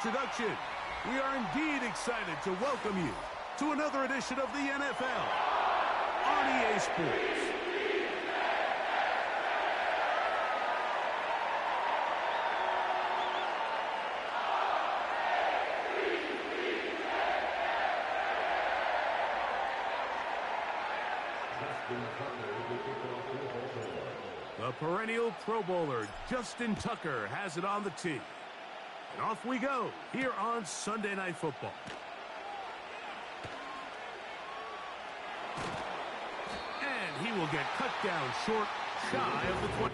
introduction. We are indeed excited to welcome you to another edition of the NFL on EA Sports. The perennial Pro Bowler, Justin Tucker, has it on the tee. And off we go here on Sunday Night Football. And he will get cut down short, shy of the 20.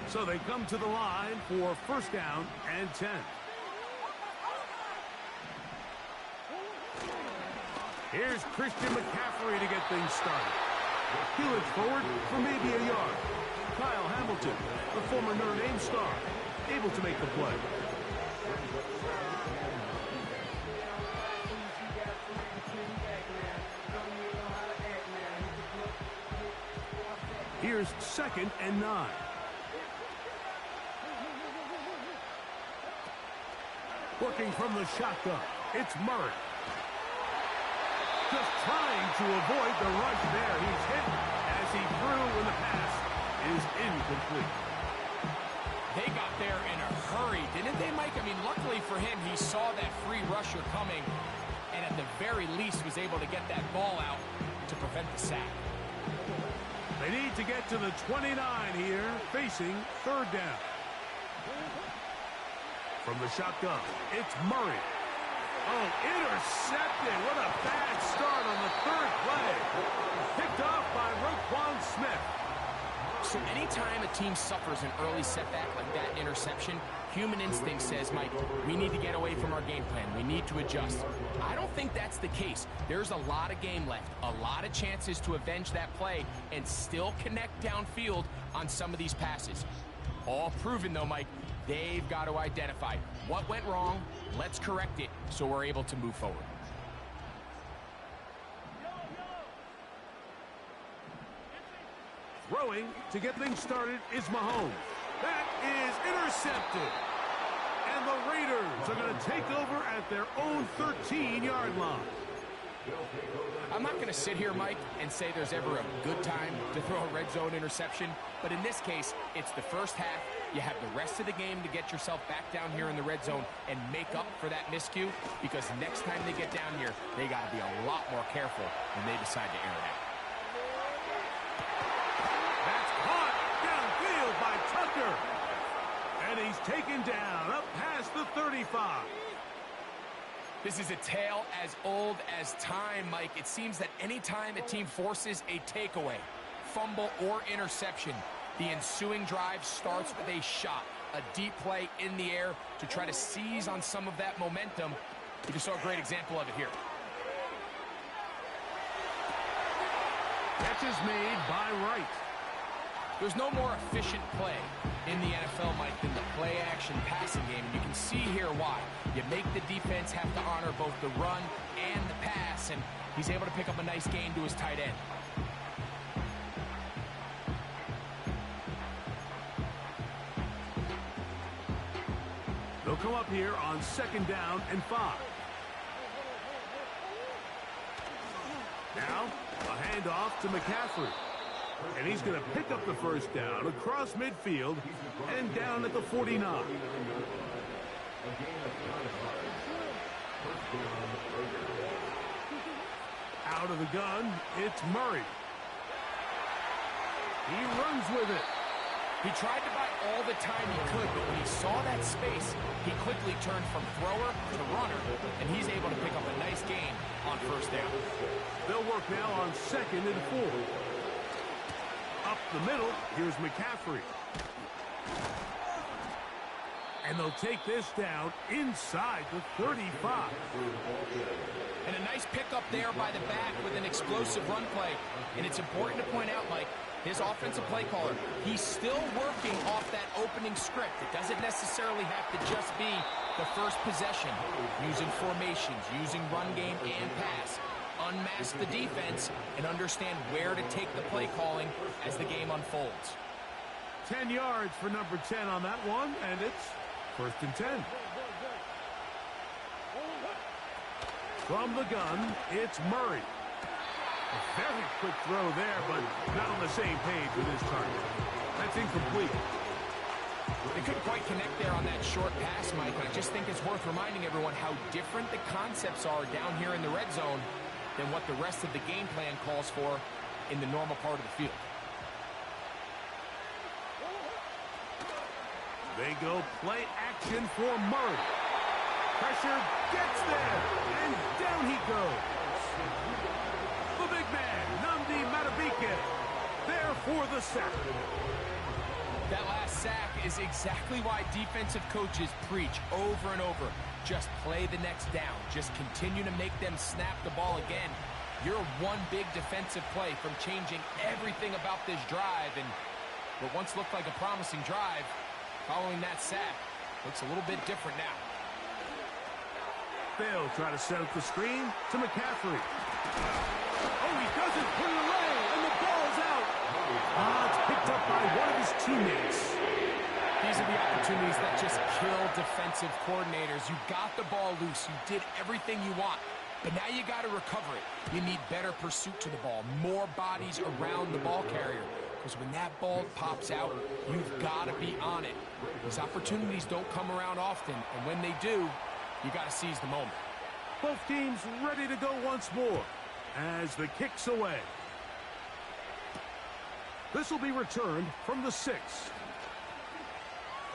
So they come to the line for first down and 10. Here's Christian McCaffrey to get things started. He looks forward for maybe a yard. Kyle Hamilton, the former Notre Dame star, able to make the play. Here's 2nd and 9. Working from the shotgun, it's Murray. Just trying to avoid the rush there. He's hit as he threw when the pass is incomplete. They got there in a hurry, didn't they, Mike? I mean, luckily for him, he saw that free rusher coming and at the very least was able to get that ball out to prevent the sack. They need to get to the 29 here, facing 3rd down. From the shotgun, it's Murray. Oh, intercepted. What a bad start on the 3rd play. Picked off by Roquan Smith. So anytime a team suffers an early setback like that interception, human instinct says, Mike, we need to get away from our game plan. We need to adjust. I don't think that's the case. There's a lot of game left, a lot of chances to avenge that play and still connect downfield on some of these passes. All proven, though, Mike. They've got to identify what went wrong, let's correct it so we're able to move forward. Throwing to get things started is Mahomes. That is intercepted. And the Raiders are going to take over at their own 13-yard line. I'm not going to sit here, Mike, and say there's ever a good time to throw a red zone interception, but in this case, it's the first half. You have the rest of the game to get yourself back down here in the red zone and make up for that miscue, because next time they get down here, they got to be a lot more careful when they decide to air it out. That's caught downfield by Tucker. And he's taken down up past the 35. This is a tale as old as time, Mike. It seems that any time a team forces a takeaway, fumble, or interception, the ensuing drive starts with a shot, a deep play in the air to try to seize on some of that momentum. You just saw a great example of it here. Catch is made by Wright. There's no more efficient play in the NFL, Mike, than the play-action passing game, and you can see here why. You make the defense have to honor both the run and the pass, and he's able to pick up a nice gain to his tight end. They'll come up here on 2nd down and 5. Now, a handoff to McCaffrey. And he's going to pick up the first down across midfield and down at the 49. Out of the gun, it's Murray. He runs with it. He tried to buy all the time he could, but when he saw that space, he quickly turned from thrower to runner, and he's able to pick up a nice gain on first down. They'll work now on 2nd and 4. Up the middle, here's McCaffrey. And they'll take this down inside the 35. And a nice pickup there by the back with an explosive run play. And it's important to point out, Mike, his offensive play caller, he's still working off that opening script. It doesn't necessarily have to just be the first possession, using formations, using run game and pass. Unmask the defense and understand where to take the play calling as the game unfolds. 10 yards for number 10 on that one, and it's 1st and 10. From the gun, it's Murray. A very quick throw there, but not on the same page with his target. That's incomplete. They couldn't quite connect there on that short pass, Mike, and I just think it's worth reminding everyone how different the concepts are down here in the red zone than what the rest of the game plan calls for in the normal part of the field. They go play action for Murray. Pressure gets there, and down he goes. The big man, Nnamdi Madubuike, there for the sack. That last sack is exactly why defensive coaches preach over and over. Just play the next down. Just continue to make them snap the ball again. You're one big defensive play from changing everything about this drive, and what once looked like a promising drive, following that sack, looks a little bit different now. They'll try to set up the screen to McCaffrey. Oh, he doesn't put it away, and the ball's out. It's picked up by one of his teammates. These are the opportunities that just kill defensive coordinators. You got the ball loose. You did everything you want. But now you got to recover it. You need better pursuit to the ball, more bodies around the ball carrier. Because when that ball pops out, you've got to be on it. These opportunities don't come around often, and when they do, you got to seize the moment. Both teams ready to go once more as the kick's away. This will be returned from the 6.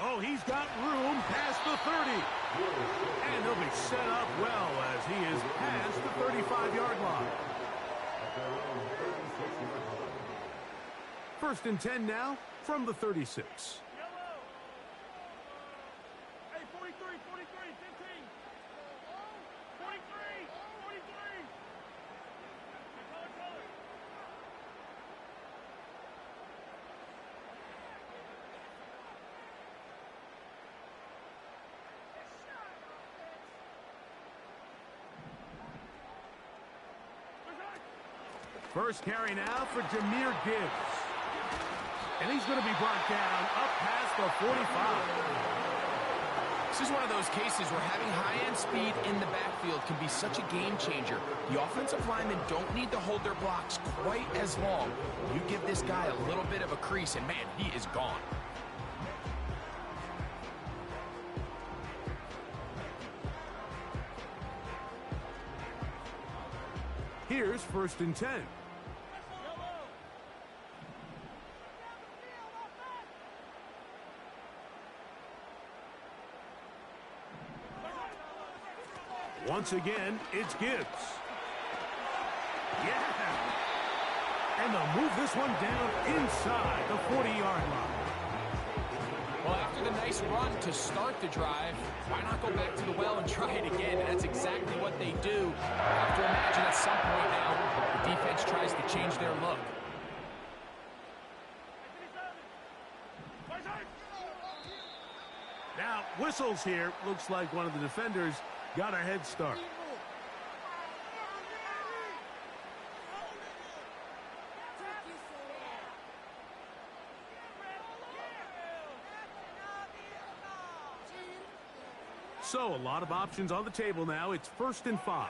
Oh, he's got room past the 30. And he'll be set up well as he is past the 35-yard line. 1st and 10 now from the 36. First carry now for Jahmyr Gibbs. And he's going to be brought down up past the 45. This is one of those cases where having high-end speed in the backfield can be such a game changer. The offensive linemen don't need to hold their blocks quite as long. You give this guy a little bit of a crease, and man, he is gone. Here's 1st and 10. Once again, it's Gibbs. Yeah! And they'll move this one down inside the 40-yard line. Well, after the nice run to start the drive, why not go back to the well and try it again? And that's exactly what they do. I have to imagine at some point now, the defense tries to change their look. Now, whistles here. Looks like one of the defenders got a head start. So, a lot of options on the table now. It's 1st and 5.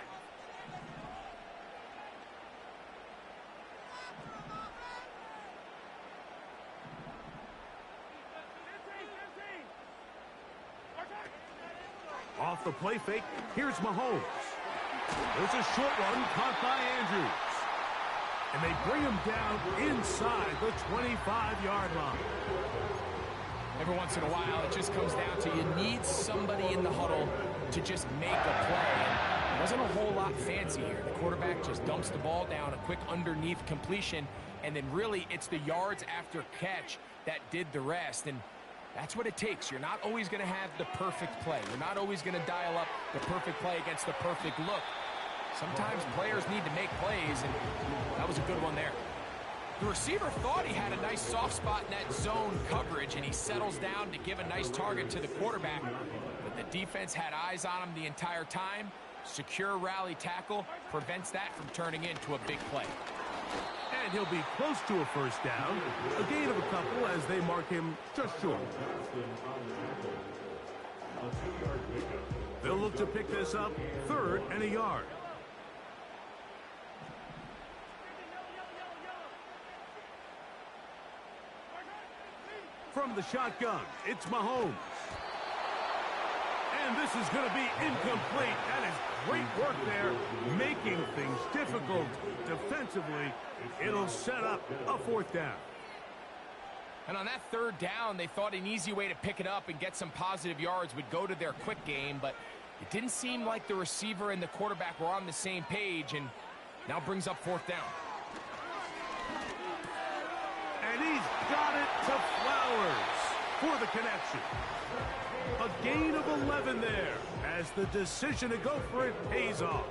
Off the play fake, here's Mahomes. There's a short one caught by Andrews. And they bring him down inside the 25-yard line. Every once in a while, it just comes down to you need somebody in the huddle to just make a play. And it wasn't a whole lot fancy here. The quarterback just dumps the ball down, a quick underneath completion, and then really it's the yards after catch that did the rest. And that's what it takes. You're not always going to have the perfect play. You're not always going to dial up the perfect play against the perfect look. Sometimes players need to make plays, and that was a good one there. The receiver thought he had a nice soft spot in that zone coverage, and he settles down to give a nice target to the quarterback. But the defense had eyes on him the entire time. Secure rally tackle prevents that from turning into a big play. And he'll be close to a 1st down. A gain of a couple as they mark him just short. They'll look to pick this up 3rd and a yard. From the shotgun, it's Mahomes. And this is going to be incomplete. That is great work there, making things difficult defensively. It'll set up a 4th down. And on that 3rd down, they thought an easy way to pick it up and get some positive yards would go to their quick game, but it didn't seem like the receiver and the quarterback were on the same page, and now brings up 4th down. And he's got it to Flowers for the connection. A gain of 11 there as the decision to go for it pays off.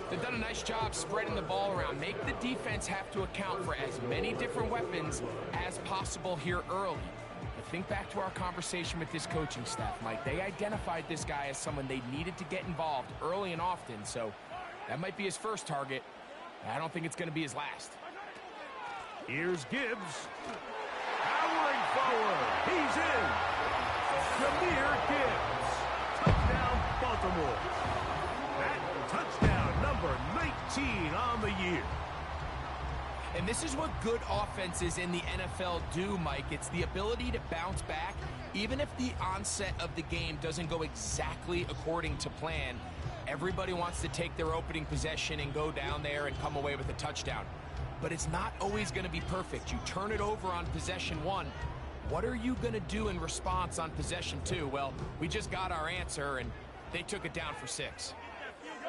They've done a nice job spreading the ball around. Make the defense have to account for as many different weapons as possible here early. But think back to our conversation with this coaching staff, Mike. They identified this guy as someone they needed to get involved early and often, so that might be his first target. I don't think it's going to be his last. Here's Gibbs. Powering forward. He's in. Jahmyr Gibbs. Touchdown, Baltimore. That touchdown, number 19 on the year. And this is what good offenses in the NFL do, Mike. It's the ability to bounce back, even if the onset of the game doesn't go exactly according to plan. Everybody wants to take their opening possession and go down there and come away with a touchdown. But it's not always going to be perfect. You turn it over on possession 1. What are you going to do in response on possession 2? Well, we just got our answer, and they took it down for 6.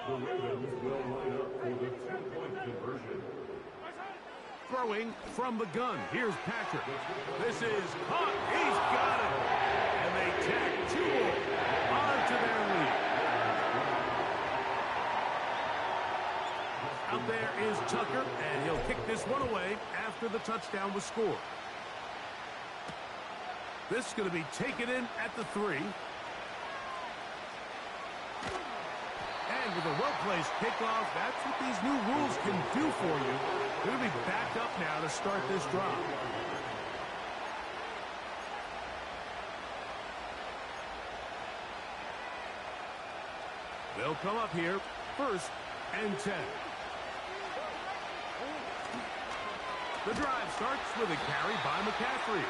The Ravens will line up for the 2-point conversion. Throwing from the gun. Here's Patrick. This is caught. He's got it. And they tack 2 more onto their lead. Out there is Tucker, and he'll kick this one away after the touchdown was scored. This is going to be taken in at the 3. And with a well-placed kickoff, that's what these new rules can do for you. They're going to be backed up now to start this drive. They'll come up here, 1st and 10. The drive starts with a carry by McCaffrey.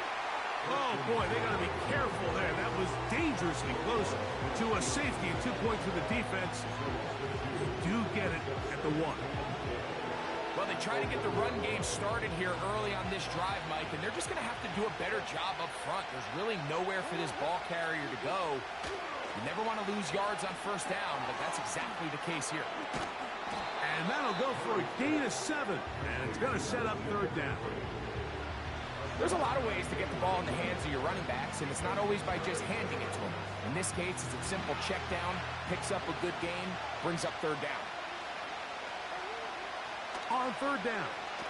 Oh, boy, they got to be careful there. That was dangerous. dangerously close to a safety and 2 points for the defense. Do get it at the 1. Well, they try to get the run game started here early on this drive, Mike, and they're just going to have to do a better job up front. There's really nowhere for this ball carrier to go. You never want to lose yards on first down, but that's exactly the case here. And that'll go for a gain of 7, and it's going to set up 3rd down. There's a lot of ways to get the ball in the hands of your running backs, and it's not always by just handing it to them. In this case, it's a simple check down, picks up a good gain, brings up 3rd down. On 3rd down,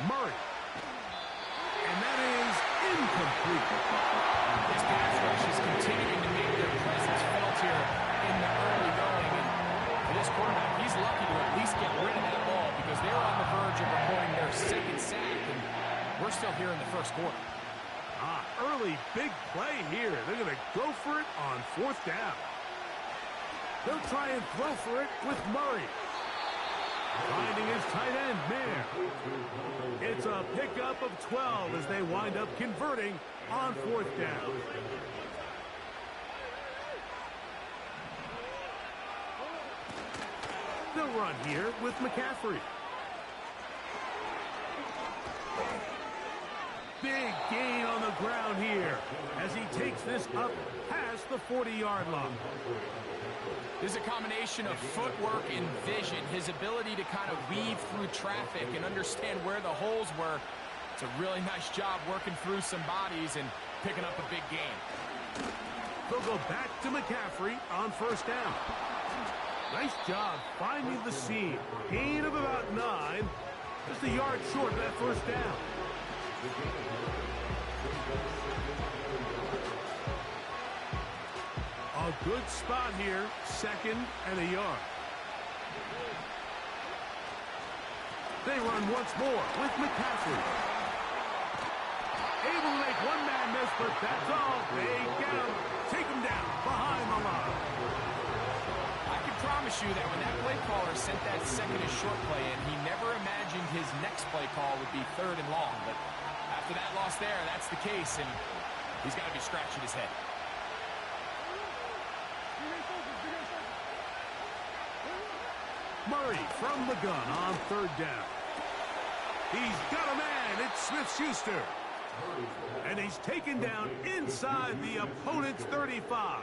Murray. And that is incomplete. This pass rush is continuing to make their presence felt here in the early going. And for this quarterback, he's lucky to at least get rid of that ball because they're on the verge of recording their 2nd sack, and we're still here in the 1st quarter. Early big play here. They're going to go for it on 4th down. They'll try and throw for it with Murray. Finding his tight end, Mayer. It's a pickup of 12 as they wind up converting on 4th down. They'll run here with McCaffrey. Big gain on the ground here as he takes this up past the 40-yard line. There's a combination of footwork and vision, his ability to kind of weave through traffic and understand where the holes were. It's a really nice job working through some bodies and picking up a big gain. They'll go back to McCaffrey on 1st down. Nice job finding the seam. Gain of about 9. Just a yard short of that 1st down. A good spot here, 2nd and a yard. They run once more with McCaffrey. Able to make one man miss, but that's all. They get him. Take him down behind the line. I can promise you that when that play caller sent that 2nd and short play in, he never imagined his next play call would be 3rd and long. But after that loss there, that's the case, and he's got to be scratching his head. Murray from the gun on 3rd down. He's got a man. It's Smith-Schuster. And he's taken down inside the opponent's 35.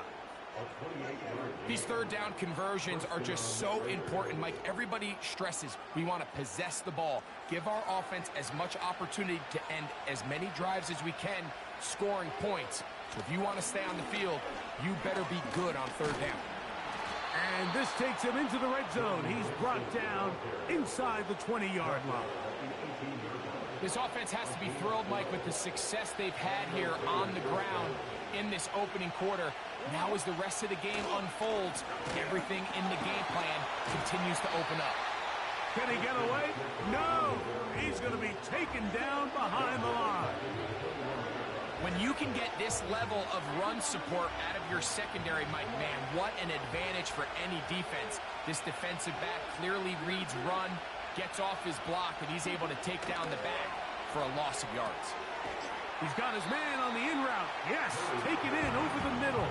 These 3rd down conversions are just so important, Mike. Everybody stresses we want to possess the ball, give our offense as much opportunity to end as many drives as we can, scoring points. So if you want to stay on the field, you better be good on 3rd down. And this takes him into the red zone. He's brought down inside the 20-yard line. This offense has to be thrilled, Mike, with the success they've had here on the ground in this opening quarter. Now as the rest of the game unfolds, everything in the game plan continues to open up. Can he get away? No! He's going to be taken down behind the line. When you can get this level of run support out of your secondary, Mike, man, what an advantage for any defense. This defensive back clearly reads run, gets off his block, and he's able to take down the back for a loss of yards. He's got his man on the in route. Yes, take it in over the middle.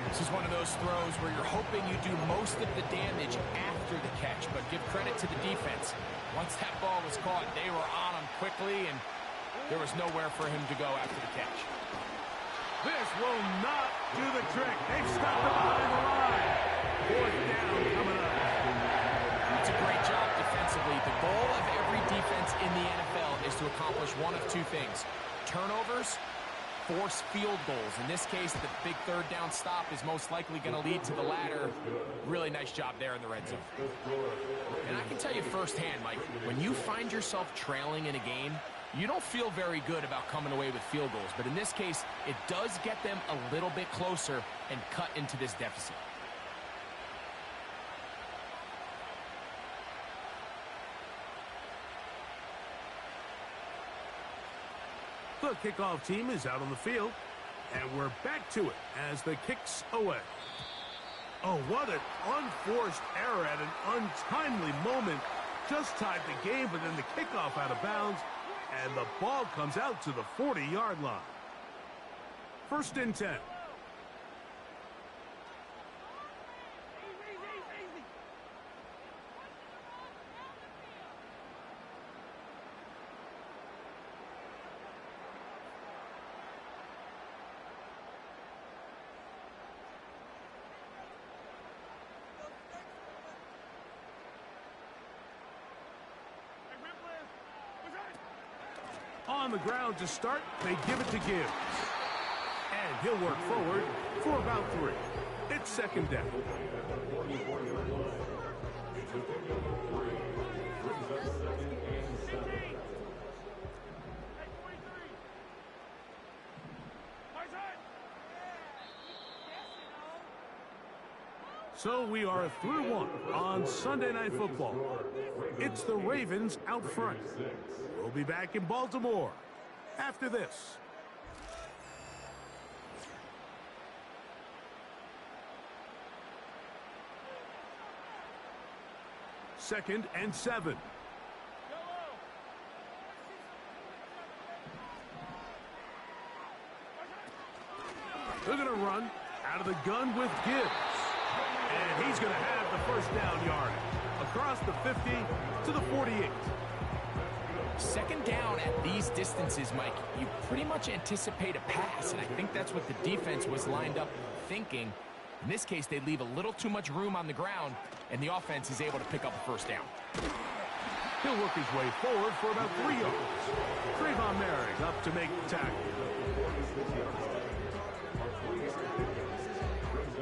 This is one of those throws where you're hoping you do most of the damage after the catch, but give credit to the defense. Once that ball was caught, they were on him quickly, and there was nowhere for him to go after the catch. This will not do the trick. They've stopped him behind the line. 4th down coming up. That's a great job defensively. The goal of every defense in the NFL is to accomplish one of 2 things. Turnovers, force field goals. In this case, the big 3rd down stop is most likely going to lead to the latter. Really nice job there in the red zone. And I can tell you firsthand, Mike, when you find yourself trailing in a game, you don't feel very good about coming away with field goals. But in this case, it does get them a little bit closer and cut into this deficit. The kickoff team is out on the field, and we're back to it as the kick's away. Oh, what an unforced error at an untimely moment. Just tied the game, but then the kickoff out of bounds, and the ball comes out to the 40-yard line. 1st and 10. On the ground to start, they give it to Gibbs. And he'll work forward for about 3. It's second down. So we are through 1 on Sunday Night Football. It's the Ravens out front. We'll be back in Baltimore after this. Second and 7. They're going to run out of the gun with Gibbs. And he's going to have the first down yardage across the 50 to the 48. Second down at these distances, Mike, you pretty much anticipate a pass, and I think that's what the defense was lined up thinking. In this case, they leave a little too much room on the ground, and the offense is able to pick up a first down. He'll work his way forward for about 3 yards. Trayvon Merrick up to make the tackle.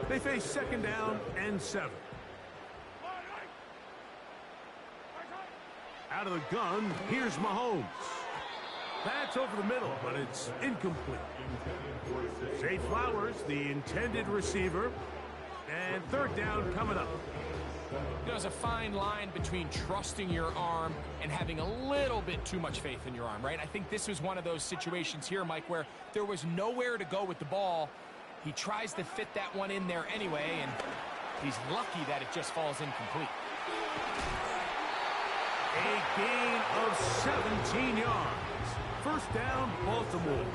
They face second down and 7. Out of the gun, here's Mahomes. That's over the middle, but it's incomplete. Zay Flowers, the intended receiver. And third down coming up. There's a fine line between trusting your arm and having a little bit too much faith in your arm, right? I think this was one of those situations here, Mike, where there was nowhere to go with the ball. He tries to fit that one in there anyway, and he's lucky that it just falls incomplete. A gain of 17 yards. First down, Baltimore.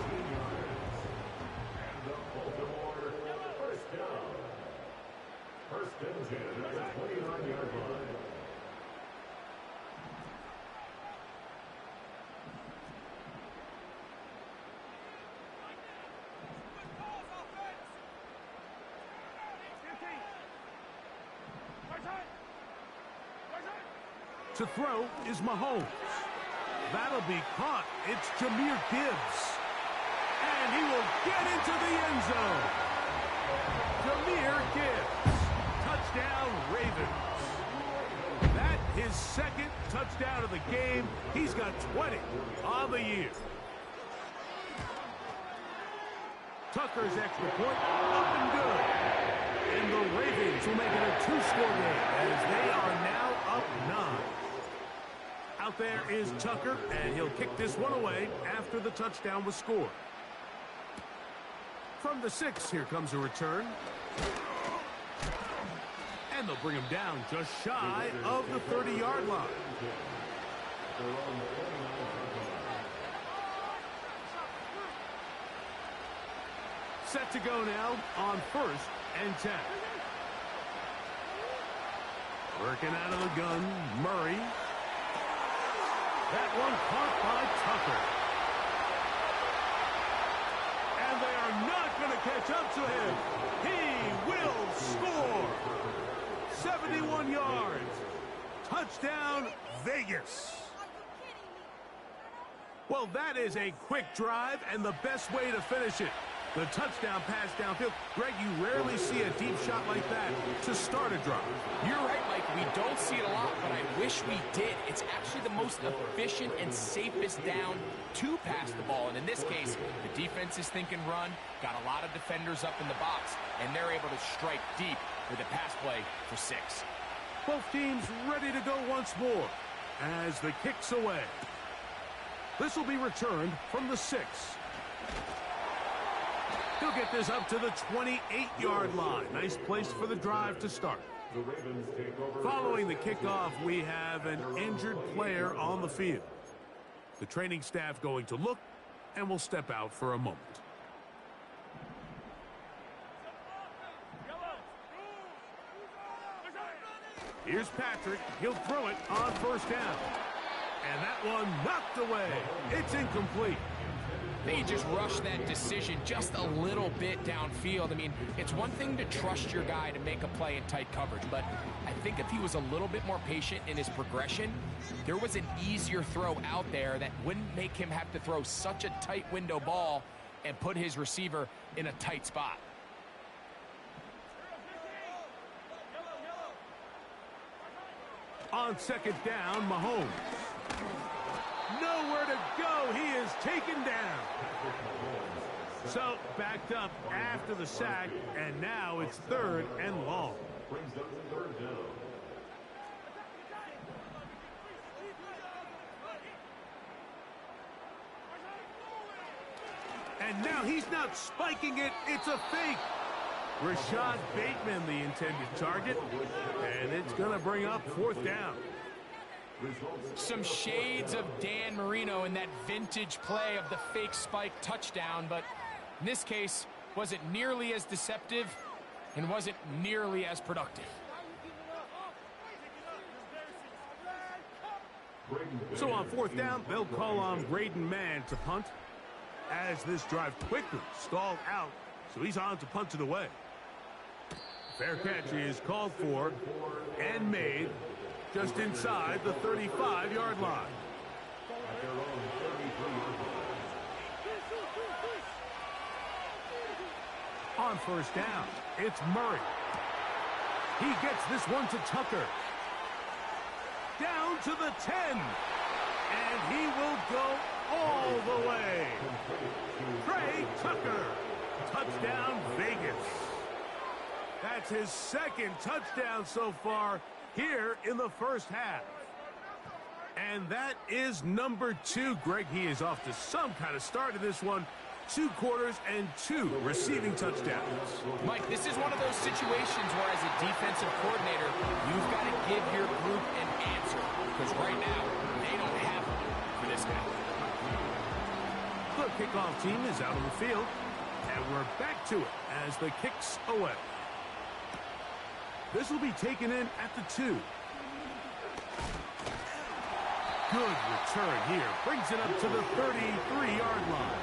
First and 10 at the 29-yard line. To throw is Mahomes. That'll be caught. It's Jahmyr Gibbs. And he will get into the end zone. Jahmyr Gibbs. Touchdown, Ravens. That his second touchdown of the game. He's got 20 on the year. Tucker's extra point up and good. And the Ravens will make it a 2-score game as they are now up 9. Out there is Tucker, and he'll kick this one away after the touchdown was scored. From the 6, here comes a return. And they'll bring him down just shy of the 30-yard line. Set to go now on first and 10. Working out of the gun, Murray. That one caught by Tucker. And they are not going to catch up to him. He will score. 71 yards. Touchdown, Vegas. Well, that is a quick drive and the best way to finish it. The touchdown pass downfield. Greg, you rarely see a deep shot like that to start a drive. You're right, Mike. We don't see it a lot, but I wish we did. It's actually the most efficient and safest down to pass the ball. And in this case, the defense is thinking run, got a lot of defenders up in the box, and they're able to strike deep with a pass play for 6. Both teams ready to go once more as the kick's away. This will be returned from the 6. He'll get this up to the 28-yard line. Nice place for the drive to start. Following the kickoff, we have an injured player on the field. The training staff going to look, and will step out for a moment. Here's Patrick. He'll throw it on first down. And that one knocked away. It's incomplete. I think he just rushed that decision just a little bit downfield. I mean, it's one thing to trust your guy to make a play in tight coverage, but I think if he was a little bit more patient in his progression, there was an easier throw out there that wouldn't make him have to throw such a tight window ball and put his receiver in a tight spot. On second down, Mahomes. Nowhere to go. He is taken down. So backed up after the sack, and now it's 3rd and long. Brings up 3rd down. And now he's not spiking it. It's a fake. Rashad Bateman, the intended target, and it's going to bring up 4th down. Some shades of Dan Marino in that vintage play of the fake spike touchdown, but in this case, wasn't nearly as deceptive and wasn't nearly as productive. So on 4th down, they'll call on Braden Mann to punt as this drive quickly stalled out, so he's on to punt it away. Fair catch is called for and made just inside the 35-yard line. On 1st down, it's Murray. He gets this one to Tucker. Down to the 10. And he will go all the way. Trey Tucker. Touchdown, Vegas. That's his 2nd touchdown so far here in the first half. And that is number 2. Greg, he is off to some kind of start in this one. 2 quarters and 2 receiving touchdowns. Mike, this is one of those situations where as a defensive coordinator, you've got to give your group an answer. Because right now, they don't have one for this guy. The kickoff team is out on the field. And we're back to it as the kick's away. This will be taken in at the 2. Good return here. Brings it up to the 33-yard line.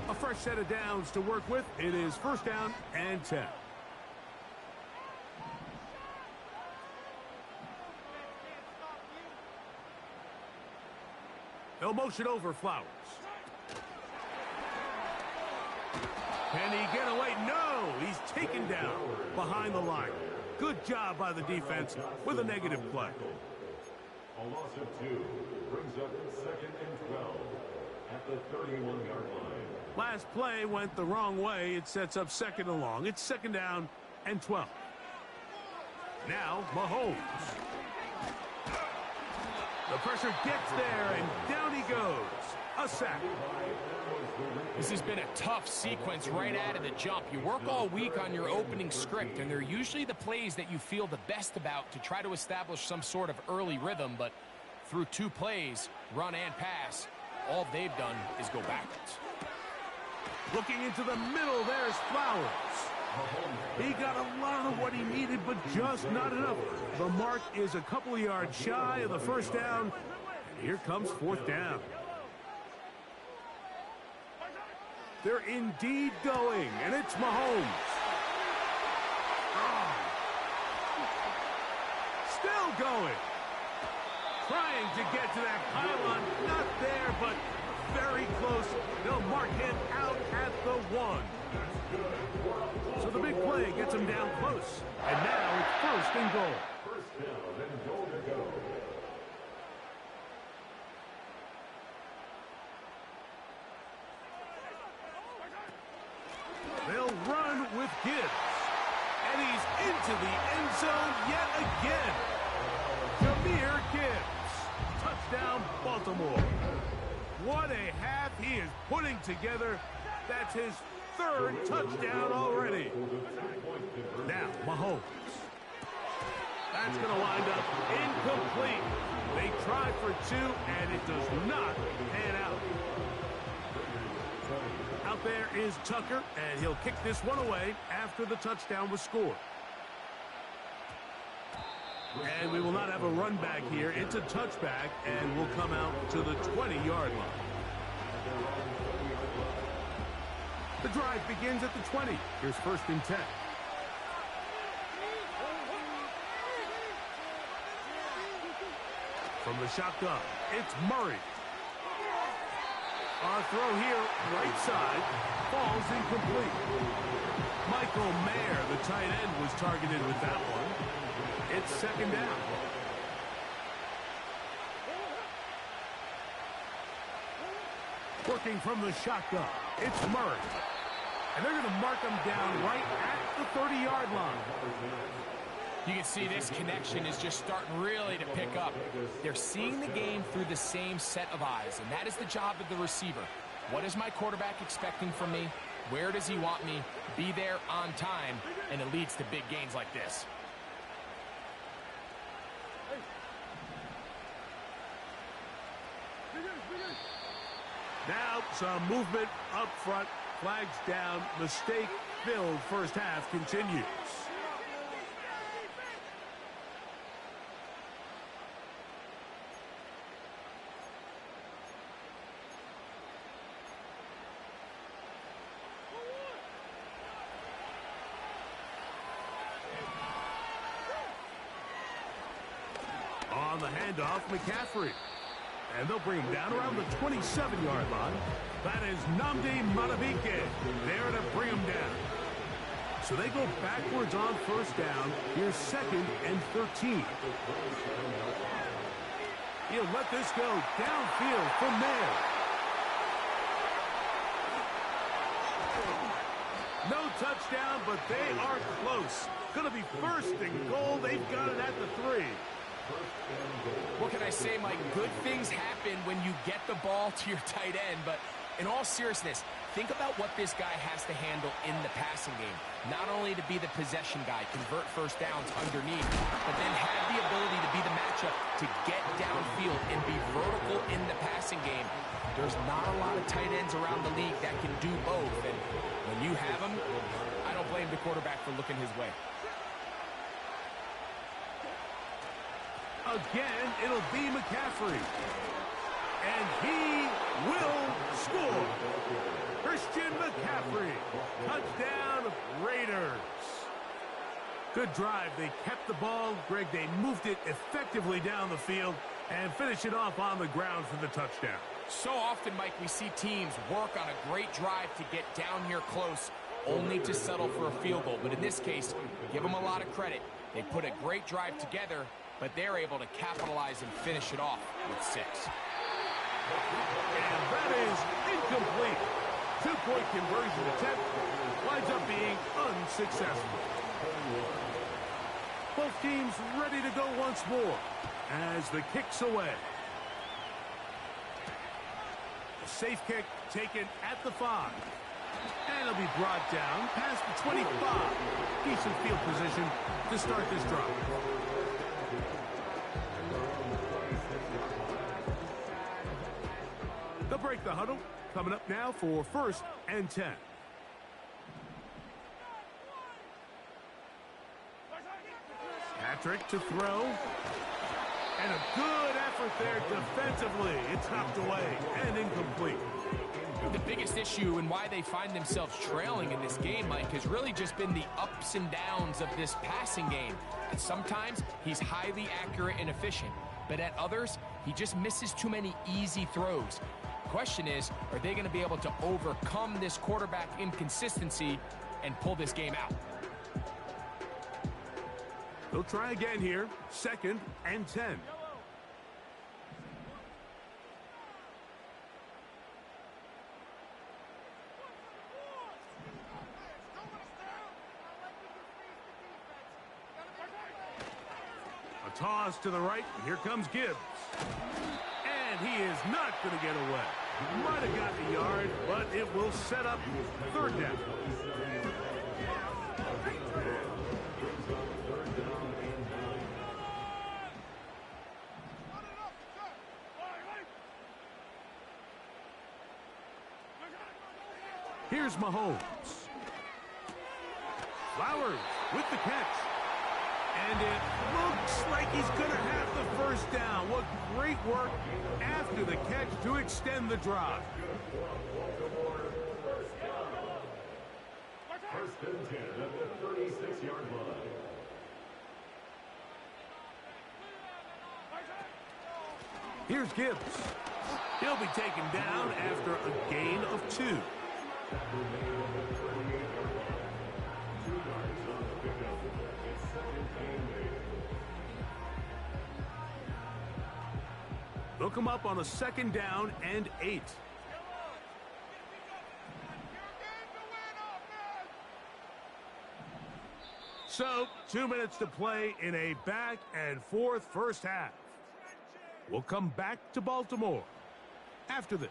A fresh set of downs to work with. It is 1st down and 10. They'll motion over Flowers. Can he get away? No! He's taken down behind the line. Good job by the defense with a negative play. A loss of 2 brings up 2nd and 12 at the 31-yard line. Last play went the wrong way. It sets up 2nd and long. It's 2nd down and 12. Now Mahomes. The pressure gets there, and down he goes. A sack. This has been a tough sequence right out of the jump. You work all week on your opening script, and they're usually the plays that you feel the best about to try to establish some sort of early rhythm, but through 2 plays, run and pass, all they've done is go backwards. Looking into the middle, there's Flowers. He got a lot of what he needed, but just not enough. The mark is a couple of yards shy of the 1st down. And here comes 4th down. They're indeed going, and it's Mahomes. Oh. Still going. Trying to get to that pylon. Not there, but very close. They'll mark him out at the 1. So the big play gets him down close. And now it's 1st and goal. 1st down and goal to go. They'll run with Gibbs. And he's into the end zone yet again. Jahmyr Gibbs. Touchdown, Baltimore. What a half he is putting together. That's his 3rd touchdown already. Now, Mahomes. That's going to wind up incomplete. They tried for 2, and it does not pan out. Out there is Tucker, and he'll kick this one away after the touchdown was scored. And we will not have a run back here. It's a touchback, and we'll come out to the 20-yard line. The drive begins at the 20. Here's 1st and 10. From the shotgun, it's Murray. On a throw here, right side, falls incomplete. Michael Mayer, the tight end, was targeted with that one. It's 2nd down. Working from the shotgun, it's Murray. And they're going to mark him down right at the 30-yard line. You can see this connection is just starting really to pick up. They're seeing the game through the same set of eyes, and that is the job of the receiver. What is my quarterback expecting from me? Where does he want me? Be there on time, and it leads to big gains like this. Now some movement up front. Flags down. Mistake-filled first half continues. On the handoff, McCaffrey. And they'll bring him down around the 27-yard line. That is Nnamdi Madubuike there to bring him down. So they go backwards on 1st down. Here's 2nd and 13. He'll let this go downfield for Mayer. No touchdown, but they are close. Going to be 1st and goal. They've got it at the 3. What can I say, Mike? Good things happen when you get the ball to your tight end, but in all seriousness, think about what this guy has to handle in the passing game. Not only to be the possession guy, convert 1st downs underneath, but then have the ability to be the matchup to get downfield and be vertical in the passing game. There's not a lot of tight ends around the league that can do both, and when you have them, I don't blame the quarterback for looking his way. Again, it'll be McCaffrey. And he will score. Christian McCaffrey. Touchdown, Raiders. Good drive. They kept the ball. Greg, they moved it effectively down the field and finish it off on the ground for the touchdown. So often, Mike, we see teams work on a great drive to get down here close, only to settle for a field goal. But in this case, give them a lot of credit. They put a great drive together, but they're able to capitalize and finish it off with 6. And that is incomplete. 2-point conversion attempt winds up being unsuccessful. Both teams ready to go once more as the kick's away. A safe kick taken at the 5. And it'll be brought down past the 25. Decent field position to start this drive. They'll break the huddle. Coming up now for 1st and 10. Patrick to throw. And a good effort there defensively. It's knocked away and incomplete. The biggest issue and why they find themselves trailing in this game, Mike, has really just been the ups and downs of this passing game. And sometimes he's highly accurate and efficient, but at others, he just misses too many easy throws. The question is, are they going to be able to overcome this quarterback inconsistency and pull this game out? They'll try again here. 2nd and 10. A toss to the right. Here comes Gibbs. And he is not going to get away. Might have got the yard, but it will set up 3rd down. Here's Mahomes. Flowers with the catch. And it looks like he's going to have the first down. What great work after the catch to extend the drive. First and 10 at the 36-yard line. Here's Gibbs. He'll be taken down after a gain of 2. They'll come up on a 2nd down and 8. So, 2 minutes to play in a back-and-forth first half. We'll come back to Baltimore after this.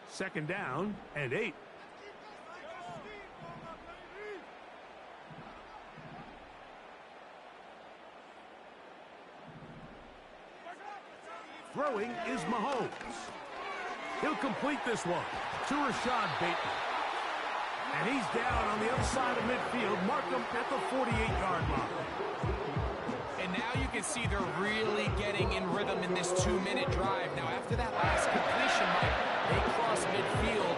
Second down and 8. Throwing is Mahomes. He'll complete this one to Rashad Bateman. And he's down on the other side of midfield. Mark him at the 48-yard line. And now you can see they're really getting in rhythm in this 2-minute drive. Now, after that last completion, Mike, they cross midfield.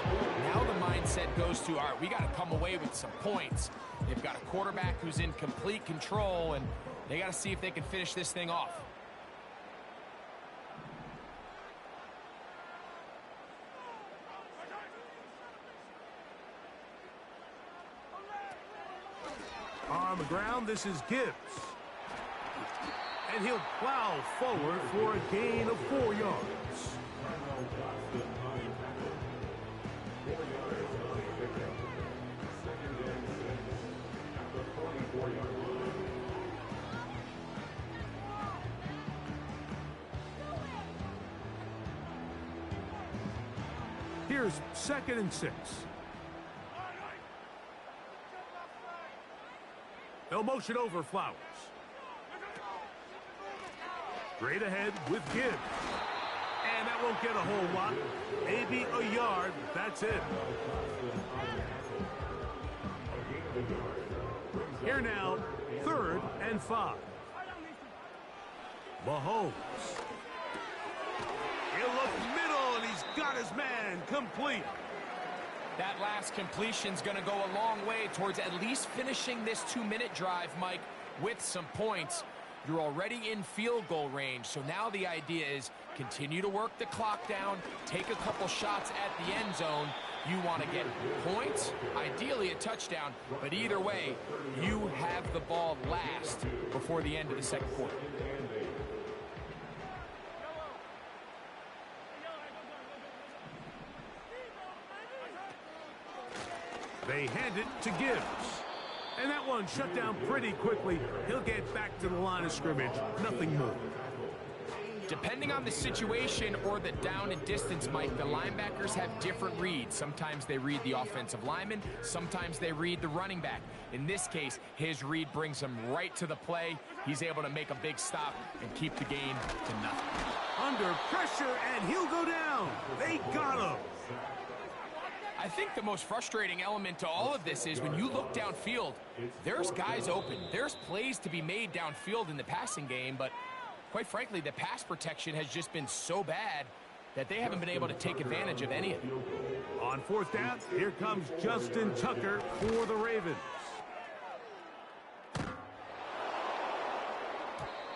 Now the mindset goes to, all right, we got to come away with some points. They've got a quarterback who's in complete control, and they got to see if they can finish this thing off. On the ground, this is Gibbs. And he'll plow forward for a gain of 4 yards. Here's 2nd and 6. They'll motion over Flowers. Straight ahead with Gibbs. And that won't get a whole lot. Maybe a yard. That's it. Here now, 3rd and 5. Mahomes. He'll look middle, and he's got his man complete. That last completion's going to go a long way towards at least finishing this 2-minute drive, Mike, with some points. You're already in field goal range, so now the idea is continue to work the clock down, take a couple shots at the end zone. You want to get points, ideally a touchdown, but either way, you have the ball last before the end of the 2nd quarter. They hand it to Gibbs. And that one shut down pretty quickly. He'll get back to the line of scrimmage. Nothing more. Depending on the situation or the down and distance, Mike, the linebackers have different reads. Sometimes they read the offensive lineman. Sometimes they read the running back. In this case, his read brings him right to the play. He's able to make a big stop and keep the gain to nothing. Under pressure, and he'll go down. They got him. I think the most frustrating element to all of this is when you look downfield, there's guys open. There's plays to be made downfield in the passing game, but quite frankly, the pass protection has just been so bad that they haven't been able to take advantage of any of it. On 4th down, here comes Justin Tucker for the Ravens.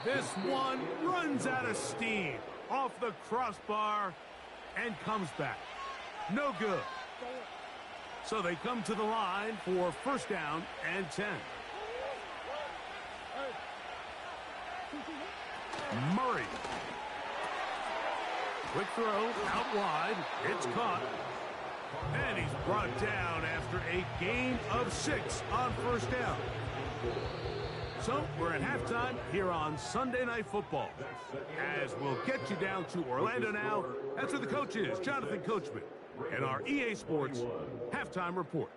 This one runs out of steam off the crossbar and comes back. No good. So they come to the line for 1st down and 10. Murray. Quick throw out wide. It's caught. And he's brought down after a gain of 6 on 1st down. So we're at halftime here on Sunday Night Football. As we'll get you down to Orlando now, after the coaches, Jonathan Coachman, and our EA Sports Halftime Report.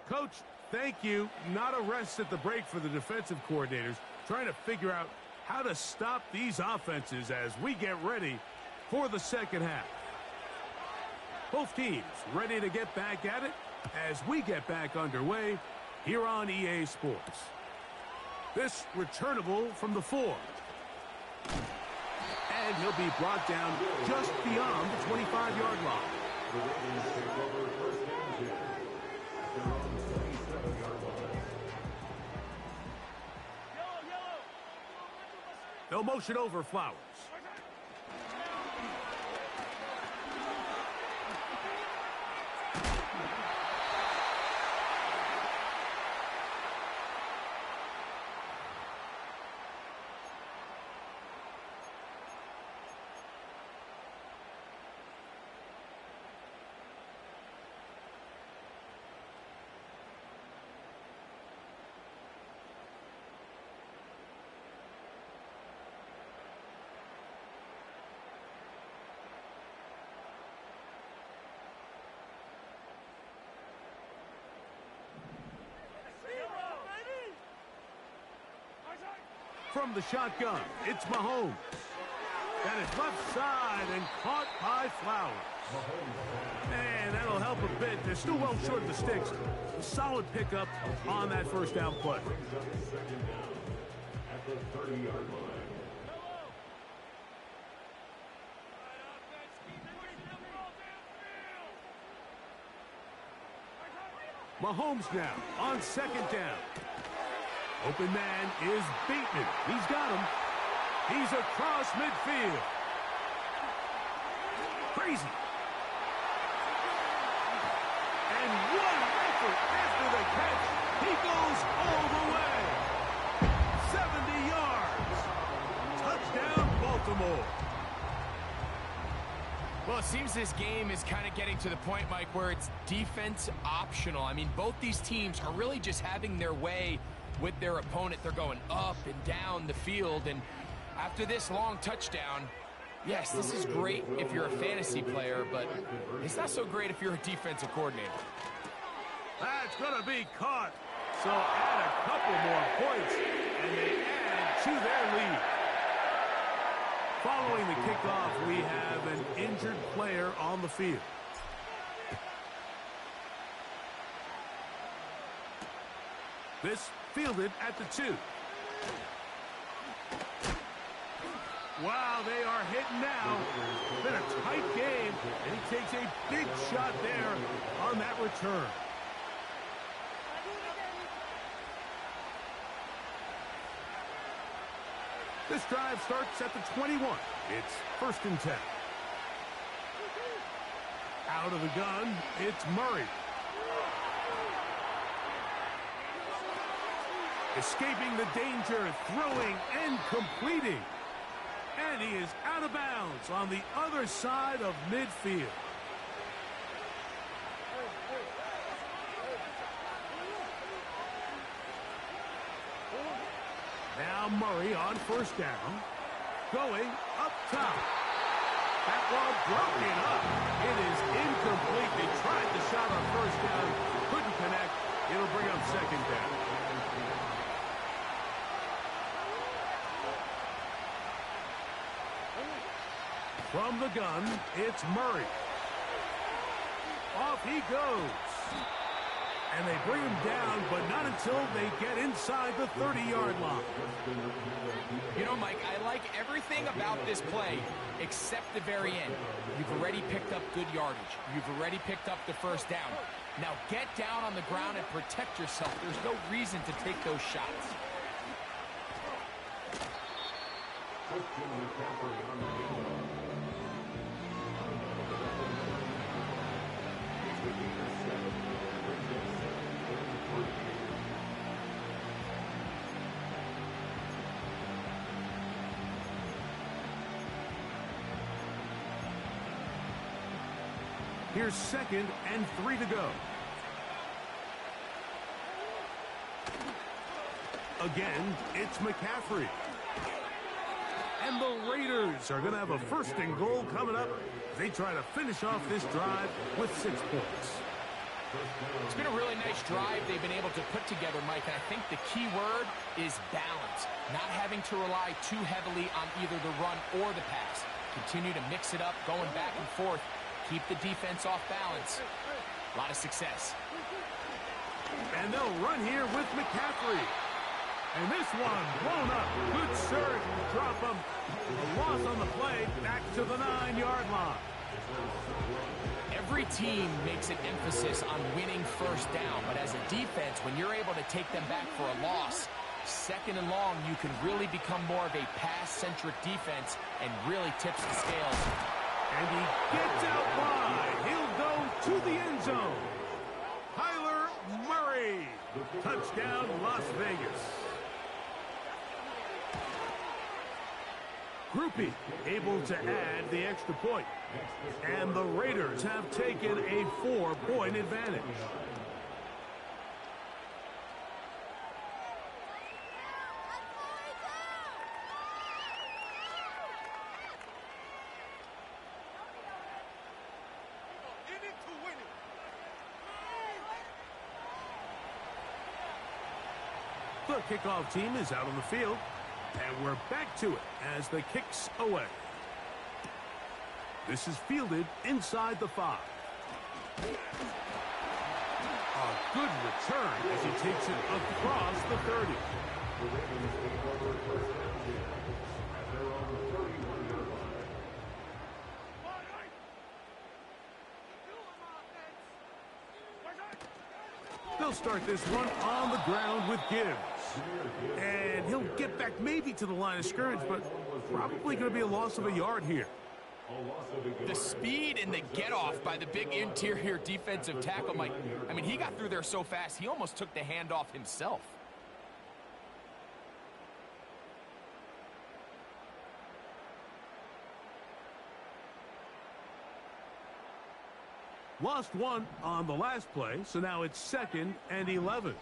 Coach, thank you. Not a rest at the break for the defensive coordinators, trying to figure out how to stop these offenses as we get ready for the second half. Both teams ready to get back at it as we get back underway here on EA Sports. This returnable from the 4. And he'll be brought down just beyond the 25-yard line. The Ravens take over first and 10 at their own 27-yard line. They'll motion over Flowers. From the shotgun, it's Mahomes. And it's left side and caught by Flowers. And that'll help a bit. They're still well short of the sticks. A solid pickup on that first down play. Second down at the 30-yard line. Mahomes now on second down. Open man is Bateman. He's got him. He's across midfield. Crazy. And what an effort after the catch. He goes all the way. 70 yards. Touchdown, Baltimore. Well, it seems this game is kind of getting to the point, Mike, where it's defense optional. I mean, both these teams are really just having their way with their opponent. They're going up and down the field, and after this long touchdown, yes, this is great if you're a fantasy player, but it's not so great if you're a defensive coordinator. That's going to be caught. So add a couple more points, and they add to their lead. Following the kickoff, we have an injured player on the field. This fielded at the 2. Wow, they are hitting now. Been a tight game, and he takes a big shot there on that return. This drive starts at the 21. It's first and 10. Out of the gun, it's Murray. Escaping the danger, throwing and completing. And he is out of bounds on the other side of midfield. Now Murray on first down. Going up top. That ball broken up. It is incomplete. They tried the shot on first down. Couldn't connect. It'll bring up second down. From the gun, it's Murray. Off he goes. And they bring him down, but not until they get inside the 30-yard line. You know, Mike, I like everything about this play except the very end. You've already picked up good yardage. You've already picked up the first down. Now get down on the ground and protect yourself. There's no reason to take those shots. Here's second and 3 to go. Again, it's McCaffrey. And the Raiders are going to have a first and goal coming up. They try to finish off this drive with 6 points. It's been a really nice drive they've been able to put together, Mike, and I think the key word is balance. Not having to rely too heavily on either the run or the pass. Continue to mix it up, going back and forth. Keep the defense off balance. A lot of success. And they'll run here with McCaffrey. And this one blown up. Good surge. Drop him. A loss on the play. Back to the 9-yard line. Every team makes an emphasis on winning first down, but as a defense, when you're able to take them back for a loss, second and long, you can really become more of a pass-centric defense and really tips the scales. And he gets out wide. He'll go to the end zone. Kyler Murray. Touchdown, Las Vegas. Groupie able to add the extra point. And the Raiders have taken a 4-point advantage. The kickoff team is out on the field. And we're back to it as the kick's away. This is fielded inside the 5. A good return as he takes it across the 30. They'll start this one on the ground with Gibbs. And he'll get back maybe to the line of scrimmage, but probably going to be a loss of a yard here. The speed and the get-off by the big interior defensive tackle, Mike. I mean, he got through there so fast, he almost took the handoff himself. Lost one on the last play, so now it's 2nd and 11.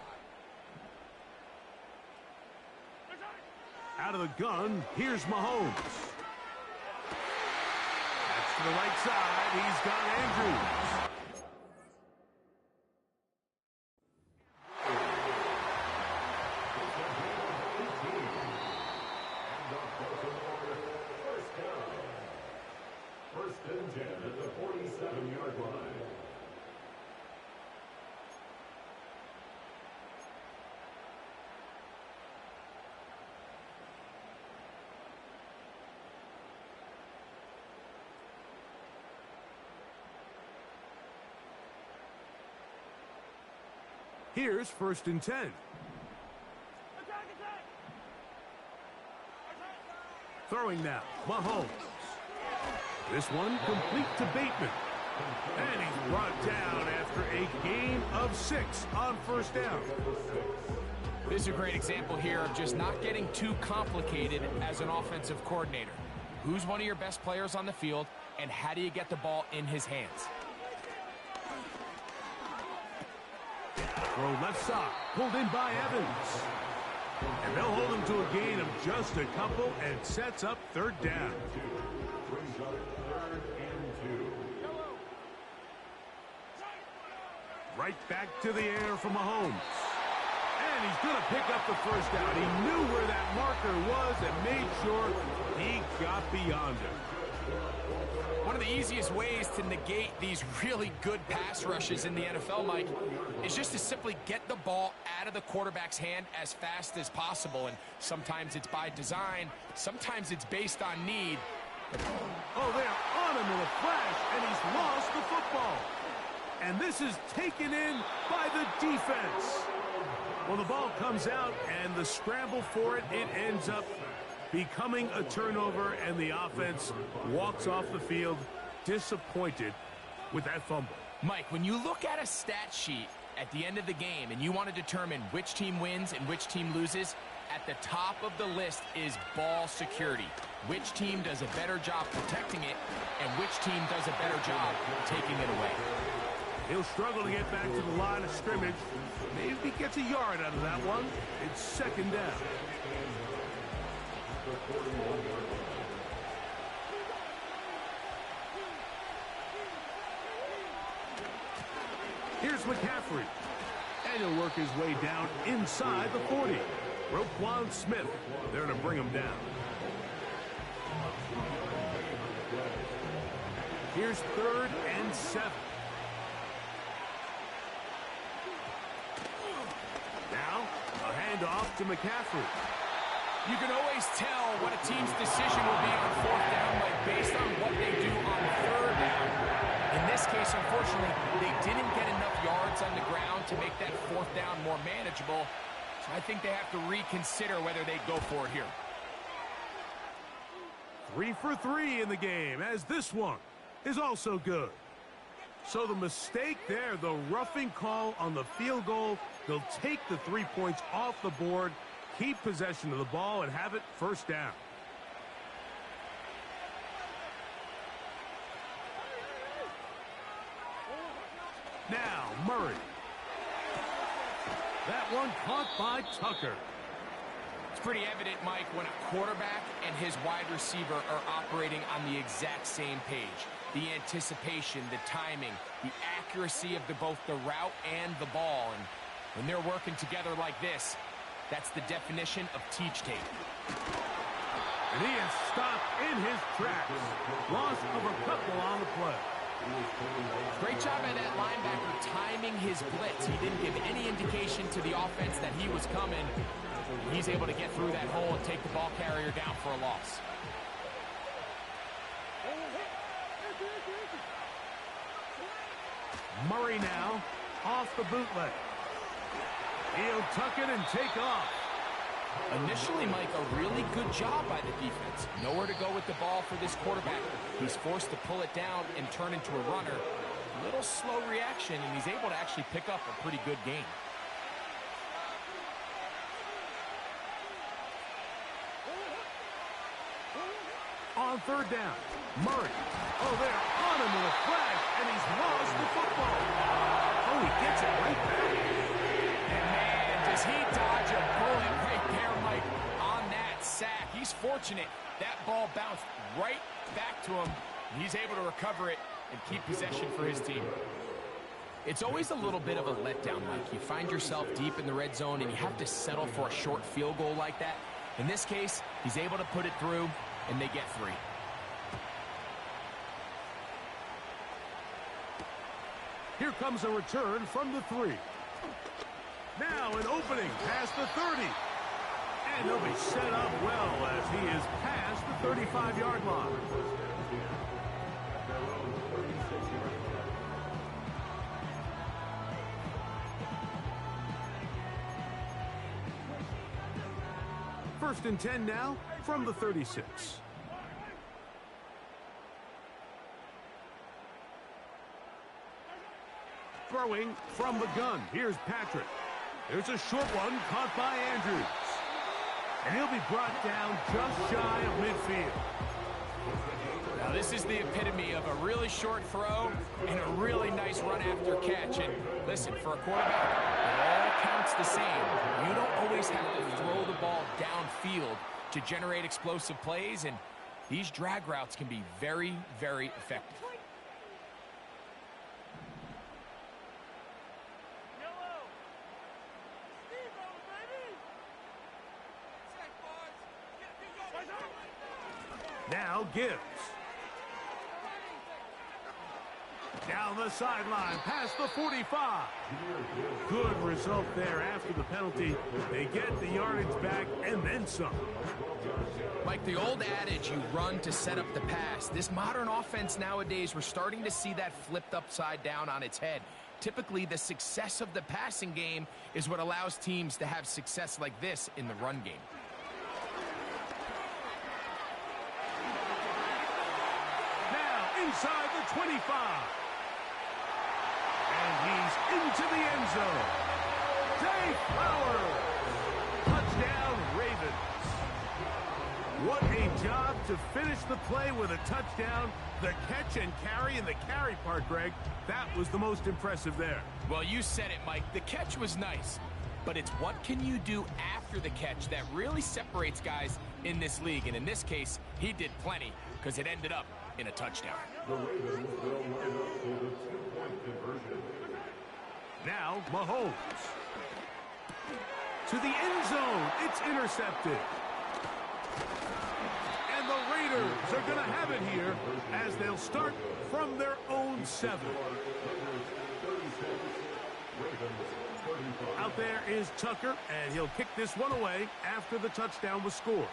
Out of the gun, here's Mahomes. That's to the right side. He's got Andrews. First and 10 at the 47-yard line. Here's 1st and 10. Throwing now, Mahomes. This one complete to Bateman. And he's brought down after a gain of 6 on 1st down. This is a great example here of just not getting too complicated as an offensive coordinator. Who's one of your best players on the field, and how do you get the ball in his hands? Throw left side, pulled in by Evans. And they'll hold him to a gain of just a couple, and sets up 3rd down. Brings up 3rd and 2. Right back to the air for Mahomes. And he's going to pick up the 1st down. He knew where that marker was and made sure he got beyond it. One of the easiest ways to negate these really good pass rushes in the NFL, Mike, is just to simply get the ball out of the quarterback's hand as fast as possible. And sometimes it's by design, sometimes it's based on need. Oh, they're on him in a flash, and he's lost the football. And this is taken in by the defense. Well, the ball comes out, and the scramble for it, it ends up becoming a turnover, and the offense walks off the field disappointed with that fumble. Mike, when you look at a stat sheet at the end of the game and you want to determine which team wins and which team loses, at the top of the list is ball security. Which team does a better job protecting it, and which team does a better job taking it away. He'll struggle to get back to the line of scrimmage. Maybe gets a yard out of that one. It's 2nd down. Here's McCaffrey. And he'll work his way down inside the 40. Roquan Smith there to bring him down. Here's 3rd and 7. Now, a handoff to McCaffrey. You can always tell what a team's decision will be on 4th down, like based on what they do on 3rd down. In this case, unfortunately, they didn't get enough yards on the ground to make that 4th down more manageable. So I think they have to reconsider whether they go for it here. 3 for 3 in the game, as this one is also good. So the mistake there, the roughing call on the field goal, they'll take the 3 points off the board, keep possession of the ball, and have it 1st down. Now, Murray. That one caught by Tucker. It's pretty evident, Mike, when a quarterback and his wide receiver are operating on the exact same page. The anticipation, the timing, the accuracy of both the route and the ball. And when they're working together like this, that's the definition of teach tape. And he is stopped in his tracks. Loss of a couple on the play. Great job by that linebacker timing his blitz. He didn't give any indication to the offense that he was coming. He's able to get through that hole and take the ball carrier down for a loss. Murray now off the bootleg. He'll tuck it and take off. Initially, Mike, a really good job by the defense. Nowhere to go with the ball for this quarterback. He's forced to pull it down and turn into a runner. A little slow reaction, and he's able to actually pick up a pretty good gain. On 3rd down, Murray. Oh, they're on him with a flag, and he's lost the football. Oh, he gets it right back. And man, does he dodge a bullet right there, Mike, on that sack. He's fortunate. That ball bounced right back to him. He's able to recover it and keep possession for his team. It's always a little bit of a letdown, Mike. You find yourself deep in the red zone, and you have to settle for a short field goal like that. In this case, he's able to put it through, and they get 3. Here comes a return from the 3. Now an opening past the 30. And he'll be set up well as he is past the 35-yard line. First and 10 now from the 36. Throwing from the gun. Here's Patrick. There's a short one caught by Andrews. And he'll be brought down just shy of midfield. Now this is the epitome of a really short throw and a really nice run after catch. And listen, for a quarterback, it all counts the same. You don't always have to throw the ball downfield to generate explosive plays, and these drag routes can be very, very effective. Now Gibbs. Down the sideline, past the 45. Good result there after the penalty. They get the yardage back and then some. Like the old adage, you run to set up the pass. This modern offense nowadays, we're starting to see that flipped upside down on its head. Typically, the success of the passing game is what allows teams to have success like this in the run game. Inside the 25. And he's into the end zone. Zay Flowers. Touchdown, Ravens. What a job to finish the play with a touchdown. The catch and carry and the carry part, Greg, that was the most impressive there. Well, you said it, Mike. The catch was nice. But it's what can you do after the catch that really separates guys in this league. And in this case, he did plenty because it ended up in a touchdown. The Ravens will line up for the 2-point conversion. Now Mahomes. To the end zone. It's intercepted. And the Raiders are going to have it here as they'll start from their own 7. Out there is Tucker, and he'll kick this one away after the touchdown was scored.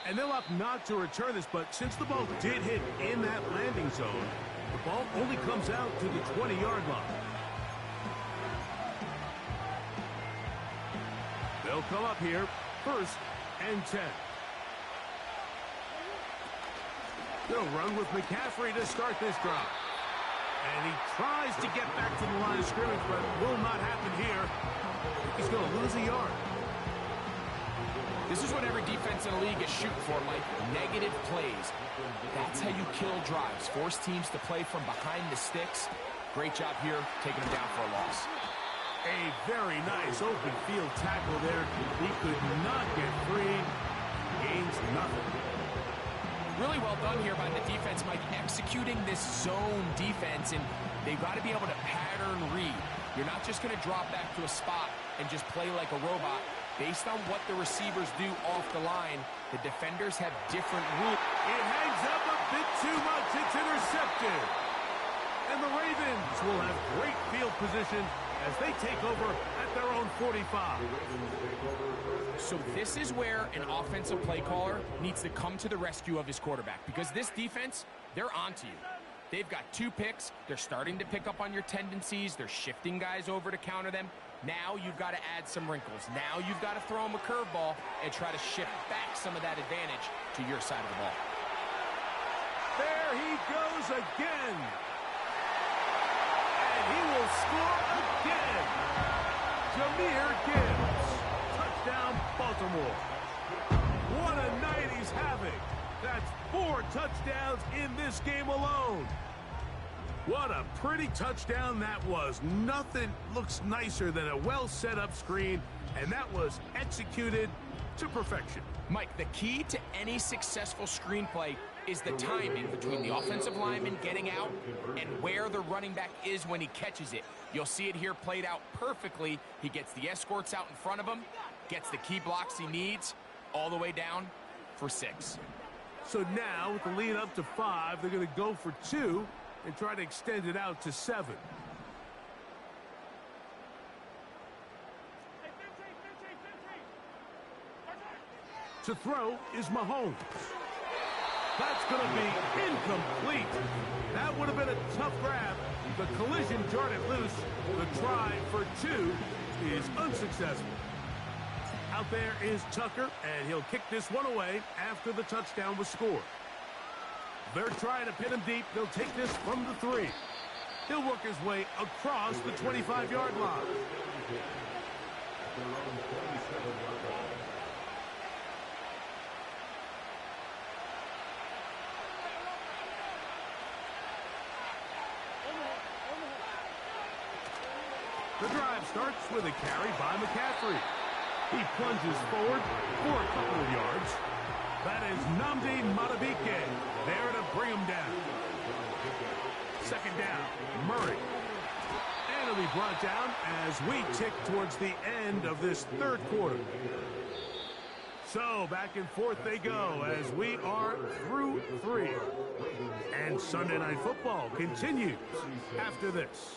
And they'll opt not to return this, but since the ball did hit in that landing zone, the ball only comes out to the 20-yard line. They'll come up here, 1st and 10. They'll run with McCaffrey to start this drive. And he tries to get back to the line of scrimmage, but will not happen here. He's going to lose a yard. This is what every defense in the league is shooting for, Mike. Negative plays. That's how you kill drives. Force teams to play from behind the sticks. Great job here, taking them down for a loss. A very nice open field tackle there. He could not get free. Gains nothing. Really well done here by the defense, Mike, executing this zone defense, and they've got to be able to pattern read. You're not just going to drop back to a spot and just play like a robot. Based on what the receivers do off the line, the defenders have different rules. It hangs up a bit too much. It's intercepted. And the Ravens will have great field position as they take over at their own 45. So this is where an offensive play caller needs to come to the rescue of his quarterback, because this defense, they're onto you. They've got 2 picks. They're starting to pick up on your tendencies. They're shifting guys over to counter them. Now you've got to add some wrinkles. Now you've got to throw them a curveball and try to shift back some of that advantage to your side of the ball. There he goes again. And he will score again. Jahmyr Gibbs. Touchdown, Baltimore. What a night he's having. That's 4 touchdowns in this game alone. What a pretty touchdown that was. Nothing looks nicer than a well-set-up screen, and that was executed to perfection. Mike, the key to any successful screenplay is the timing between the offensive lineman getting out and where the running back is when he catches it. You'll see it here played out perfectly. He gets the escorts out in front of him, gets the key blocks he needs, all the way down for 6. So now, with the lead up to 5, they're going to go for 2 and try to extend it out to 7. To throw is Mahomes. That's going to be incomplete. That would have been a tough grab. The collision jarred it loose. The try for 2 is unsuccessful. Out there is Tucker, and he'll kick this one away after the touchdown was scored. They're trying to pin him deep. They'll take this from the 3. He'll work his way across the 25-yard line. The drive starts with a carry by McCaffrey. He plunges forward for a couple of yards. That is Nnamdi Madubuike there to bring him down. 2nd down, Murray. And it'll be brought down as we tick towards the end of this 3rd quarter. So back and forth they go as we are through 3. And Sunday Night Football continues after this.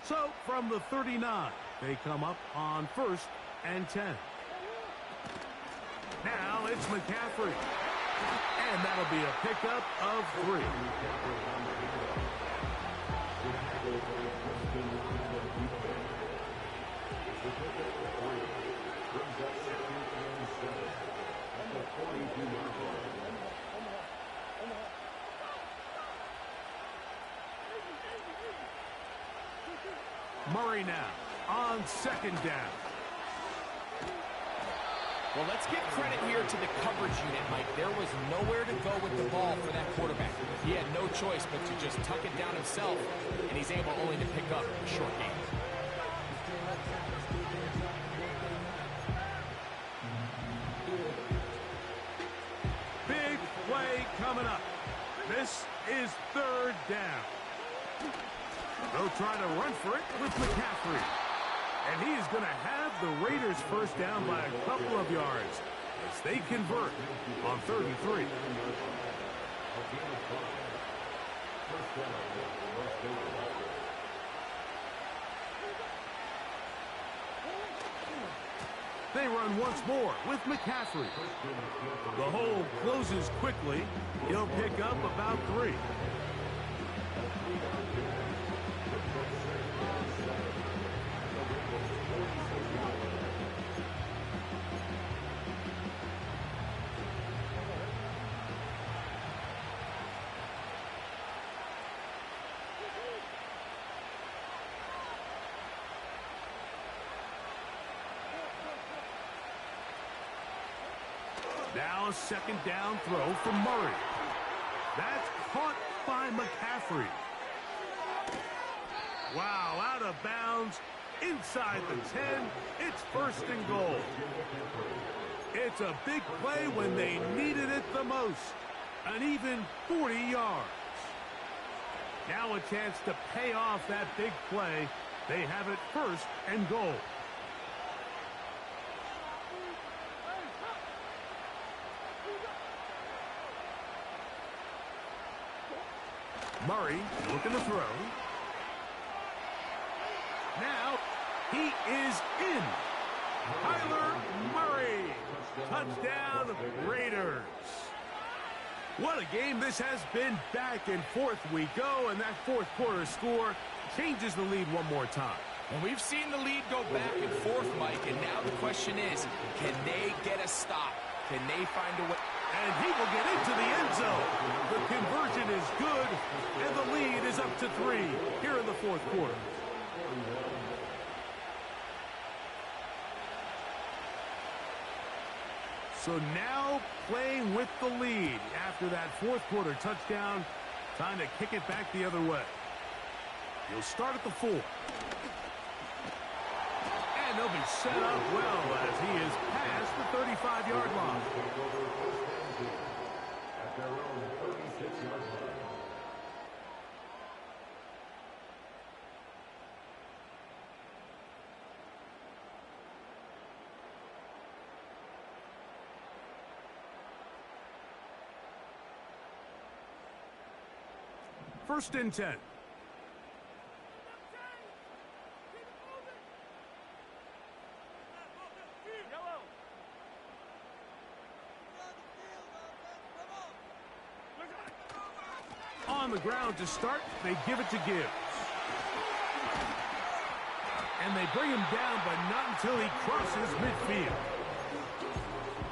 So, from the 39, they come up on 1st and 10. Now it's McCaffrey. And that'll be a pickup of 3. Murray now on 2nd down. Well, let's give credit here to the coverage unit, Mike. There was nowhere to go with the ball for that quarterback. He had no choice but to just tuck it down himself, and he's able only to pick up a short gain. is third down. They'll try to run for it with McCaffrey. And he is going to have the Raiders first down by a couple of yards as they convert on 3rd and 3. They run once more with McCaffrey. The hole closes quickly. He'll pick up about 3. Now a 2nd down throw from Murray. That's caught by McCaffrey. Wow, out of bounds, inside the 10. It's 1st and goal. It's a big play when they needed it the most. An even 40 yards. Now a chance to pay off that big play. They have it 1st and goal. Murray looking to throw. Now he is in. Kyler Murray. Touchdown, Raiders. What a game this has been. Back and forth we go, and that 4th quarter score changes the lead one more time. And we've seen the lead go back and forth, Mike, and now the question is, can they get a stop? Can they find a way? And he will get into the end zone. The conversion is good, and the lead is up to 3 here in the 4th quarter. So now playing with the lead after that 4th quarter touchdown. Time to kick it back the other way. He'll start at the 4. And they'll be set up well as he is past the 35-yard line. At their own 36-yard line. First and 10. On the ground to start, they give it to Gibbs. And they bring him down, but not until he crosses midfield.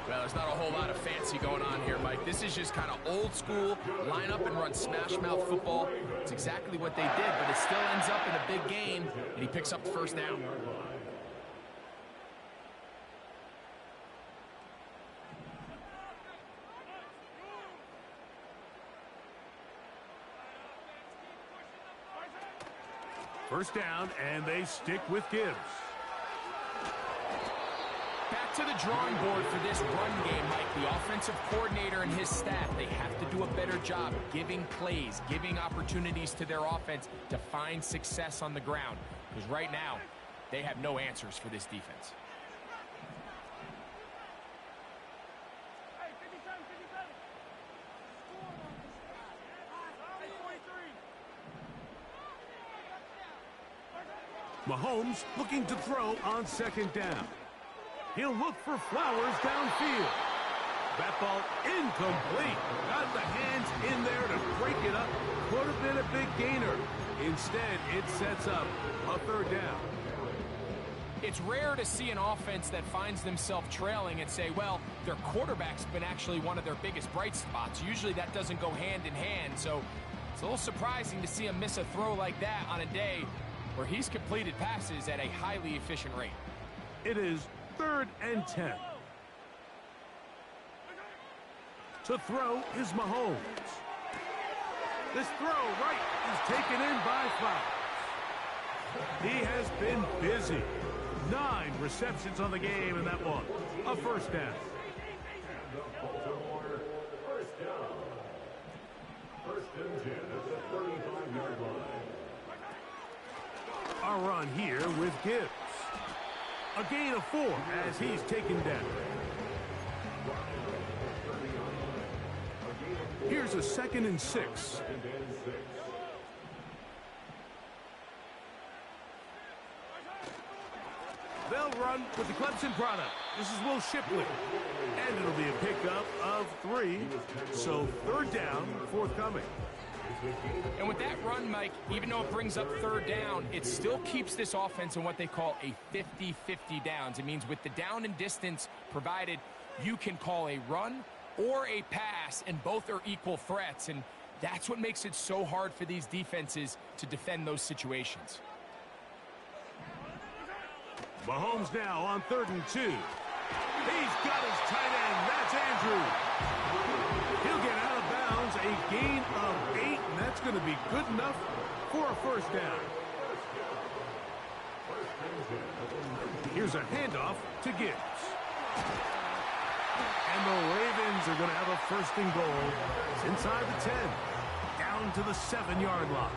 Well, there's not a whole lot of fancy going on here, Mike. This is just kind of old school, line up and run smash mouth football. It's exactly what they did, but it still ends up in a big game, and he picks up the first down. First down, and they stick with Gibbs. Back to the drawing board for this run game, Mike. The offensive coordinator and his staff, they have to do a better job giving plays, giving opportunities to their offense to find success on the ground. Because right now, they have no answers for this defense. Mahomes looking to throw on 2nd down. He'll look for Flowers downfield. That ball incomplete. Got the hands in there to break it up. Could have been a big gainer. Instead, it sets up a 3rd down. It's rare to see an offense that finds themselves trailing and say, well, their quarterback's been actually one of their biggest bright spots. Usually that doesn't go hand in hand, so it's a little surprising to see him miss a throw like that on a day where he's completed passes at a highly efficient rate. It is 3rd and 10. To throw is Mahomes. This throw right is taken in by Flowers. He has been busy. 9 receptions on the game, and that one a first down. And the Baltimore first down. 1st and 10. our run here with Gibbs. A gain of 4 as he's taken down. Here's a 2nd and 6. They'll run with the Clemson product. This is Will Shipley. And it'll be a pickup of 3. So 3rd down, forthcoming. And with that run, Mike, even though it brings up 3rd down, it still keeps this offense in what they call a 50-50 downs. It means with the down and distance provided, you can call a run or a pass, and both are equal threats. And that's what makes it so hard for these defenses to defend those situations. Mahomes now on 3rd and 2. He's got his tight end. That's Andrews. He'll get out of bounds. A gain of 8, and that's going to be good enough for a 1st down. Here's a handoff to Gibbs. And the Ravens are going to have a 1st and goal. It's inside the 10. Down to the 7-yard line.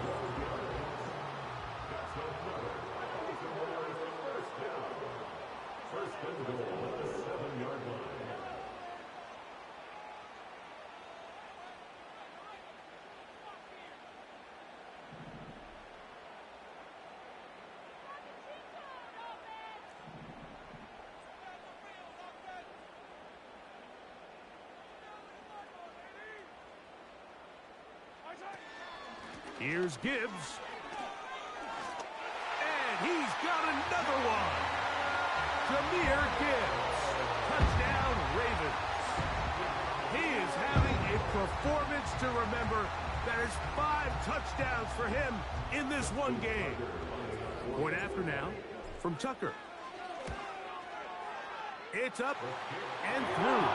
Here's Gibbs. And he's got another one. Jahmyr Gibbs. Touchdown, Ravens. He is having a performance to remember. That is 5 touchdowns for him in this one game. Point after now from Tucker. It's up and through.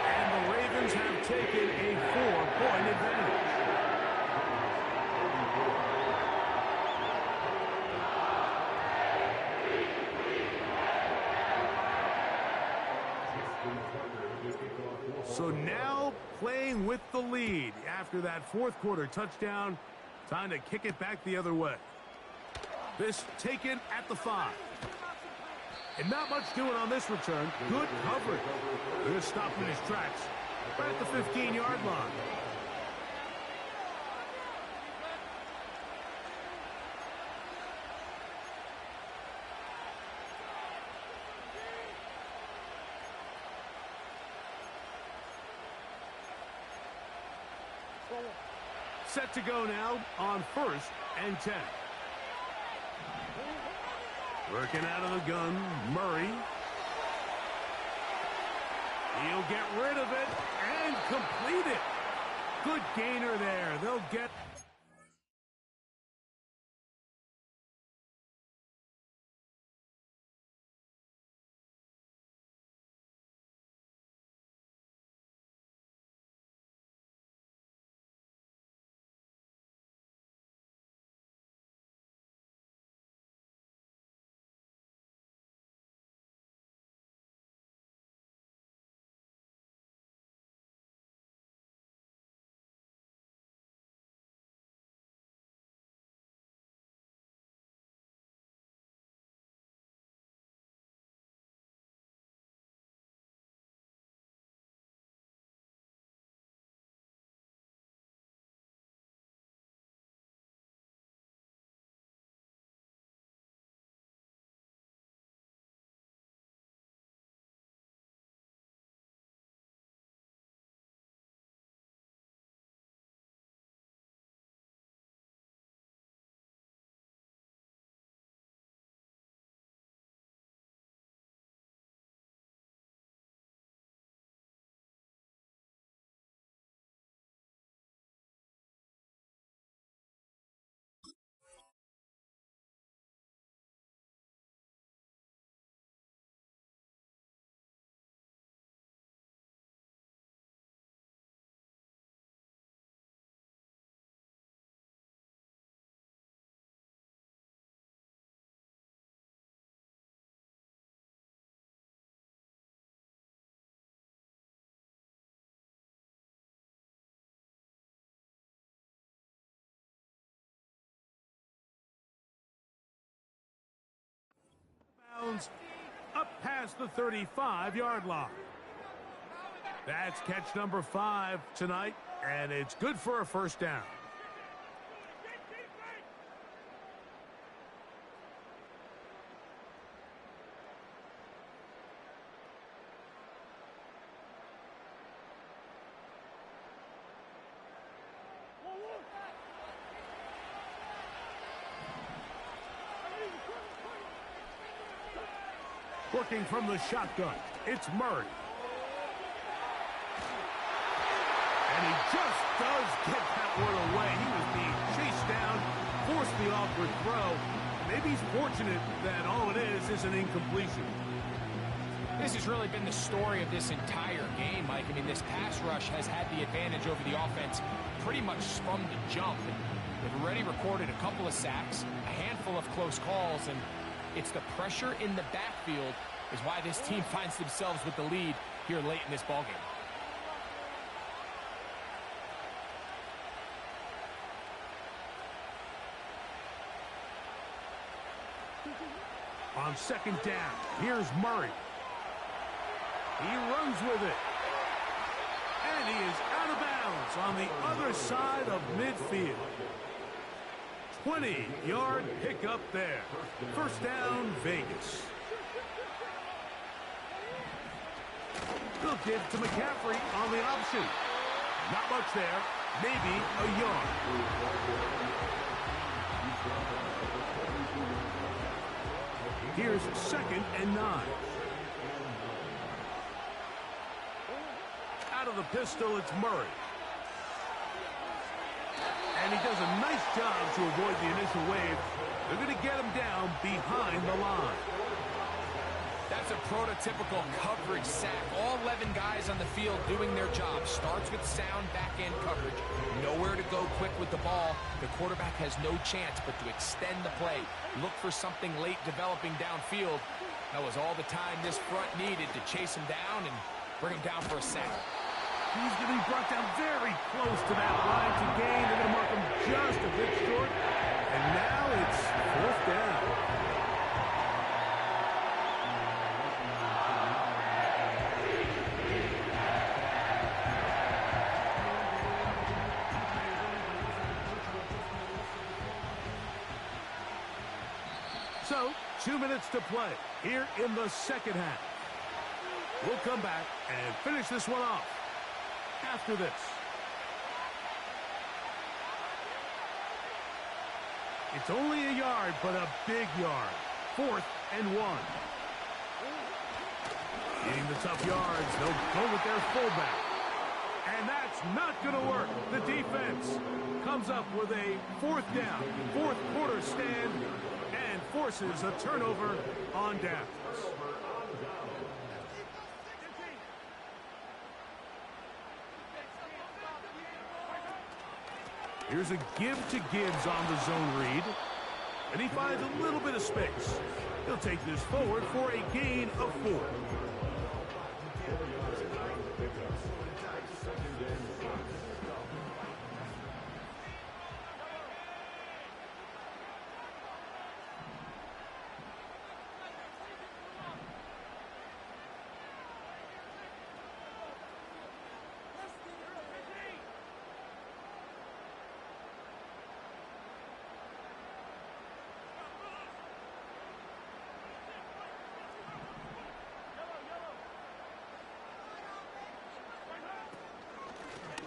And the Ravens have taken a 4-point advantage. So now playing with the lead after that 4th quarter touchdown. Time to kick it back the other way. This taken at the 5. And not much doing on this return. Good coverage. They're stopping his tracks right at the 15-yard line. Set to go now on 1st and 10. Working out of the gun, Murray. He'll get rid of it and complete it. Good gainer there. They'll get... downs up past the 35-yard line. That's catch number 5 tonight, and it's good for a first down. Working from the shotgun, it's Murray. And he just does get that one away. He was being chased down, forced the awkward throw. Maybe he's fortunate that all it is an incompletion. This has really been the story of this entire game, Mike. I mean, this pass rush has had the advantage over the offense pretty much from the jump. They've already recorded a couple of sacks, a handful of close calls, and it's the pressure in the backfield is why this team finds themselves with the lead here late in this ballgame. On second down, here's Murray. He runs with it. And he is out of bounds on the other side of midfield. 20-yard pickup there. First down, Vegas. They'll give to McCaffrey on the option. Not much there. Maybe a yard. Here's second and 9. Out of the pistol, it's Murray. And he does a nice job to avoid the initial wave. They're going to get him down behind the line. That's a prototypical coverage sack. All 11 guys on the field doing their job. Starts with sound back-end coverage. Nowhere to go quick with the ball. The quarterback has no chance but to extend the play. Look for something late developing downfield. That was all the time this front needed to chase him down and bring him down for a sack. He's going to be brought down very close to that line to gain. They're going to mark him just a bit short. And now it's fourth down. So, 2 minutes to play here in the second half. We'll come back and finish this one off after this. It's only a yard, but a big yard. 4th and 1. Getting the tough yards, they'll go with their fullback. And that's not going to work. The defense comes up with a 4th down, 4th quarter stand, and forces a turnover on downs. Here's a give to Gibbs on the zone read. And he finds a little bit of space. He'll take this forward for a gain of 4.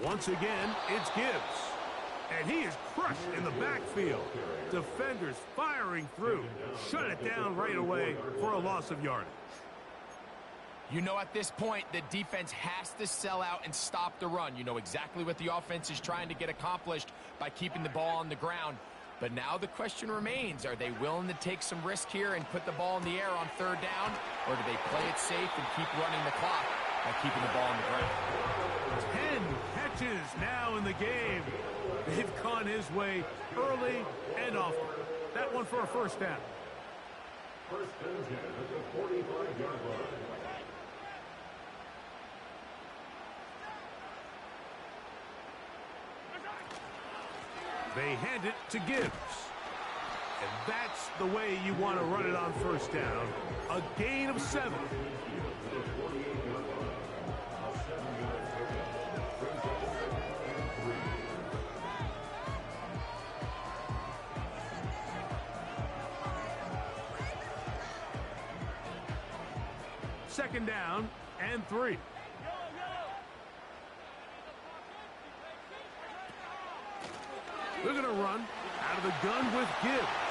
Once again, it's Gibbs. And he is crushed in the backfield. Defenders firing through. Shut it down right away for a loss of yardage. You know, at this point, the defense has to sell out and stop the run. You know exactly what the offense is trying to get accomplished by keeping the ball on the ground. But now the question remains, are they willing to take some risk here and put the ball in the air on 3rd down? Or do they play it safe and keep running the clock by keeping the ball on the ground? 10 catches now in the game. They've gone his way early and often. That one for a first down. First and 10 at the 45-yard line. They hand it to Gibbs. And that's the way you want to run it on first down. A gain of 7. Second down and 3. They're going to run out of the gun with Gibbs.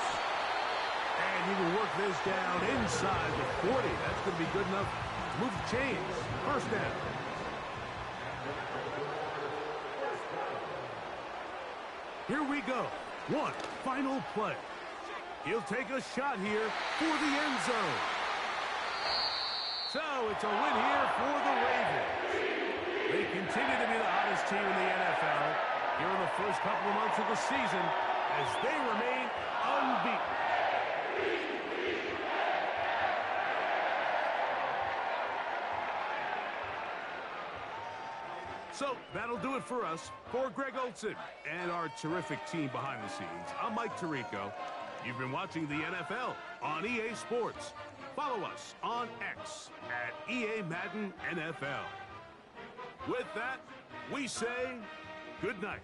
And he will work this down inside the 40. That's going to be good enough to move the chains. First down. Here we go. One final play. He'll take a shot here for the end zone. So it's a win here for the Ravens. They continue to be the hottest team in the NFL here in the first couple of months of the season as they remain unbeaten. So that'll do it for us. For Greg Olsen and our terrific team behind the scenes, I'm Mike Tirico. You've been watching the NFL on EA Sports. Follow us on X at EA Madden NFL. With that, we say good night.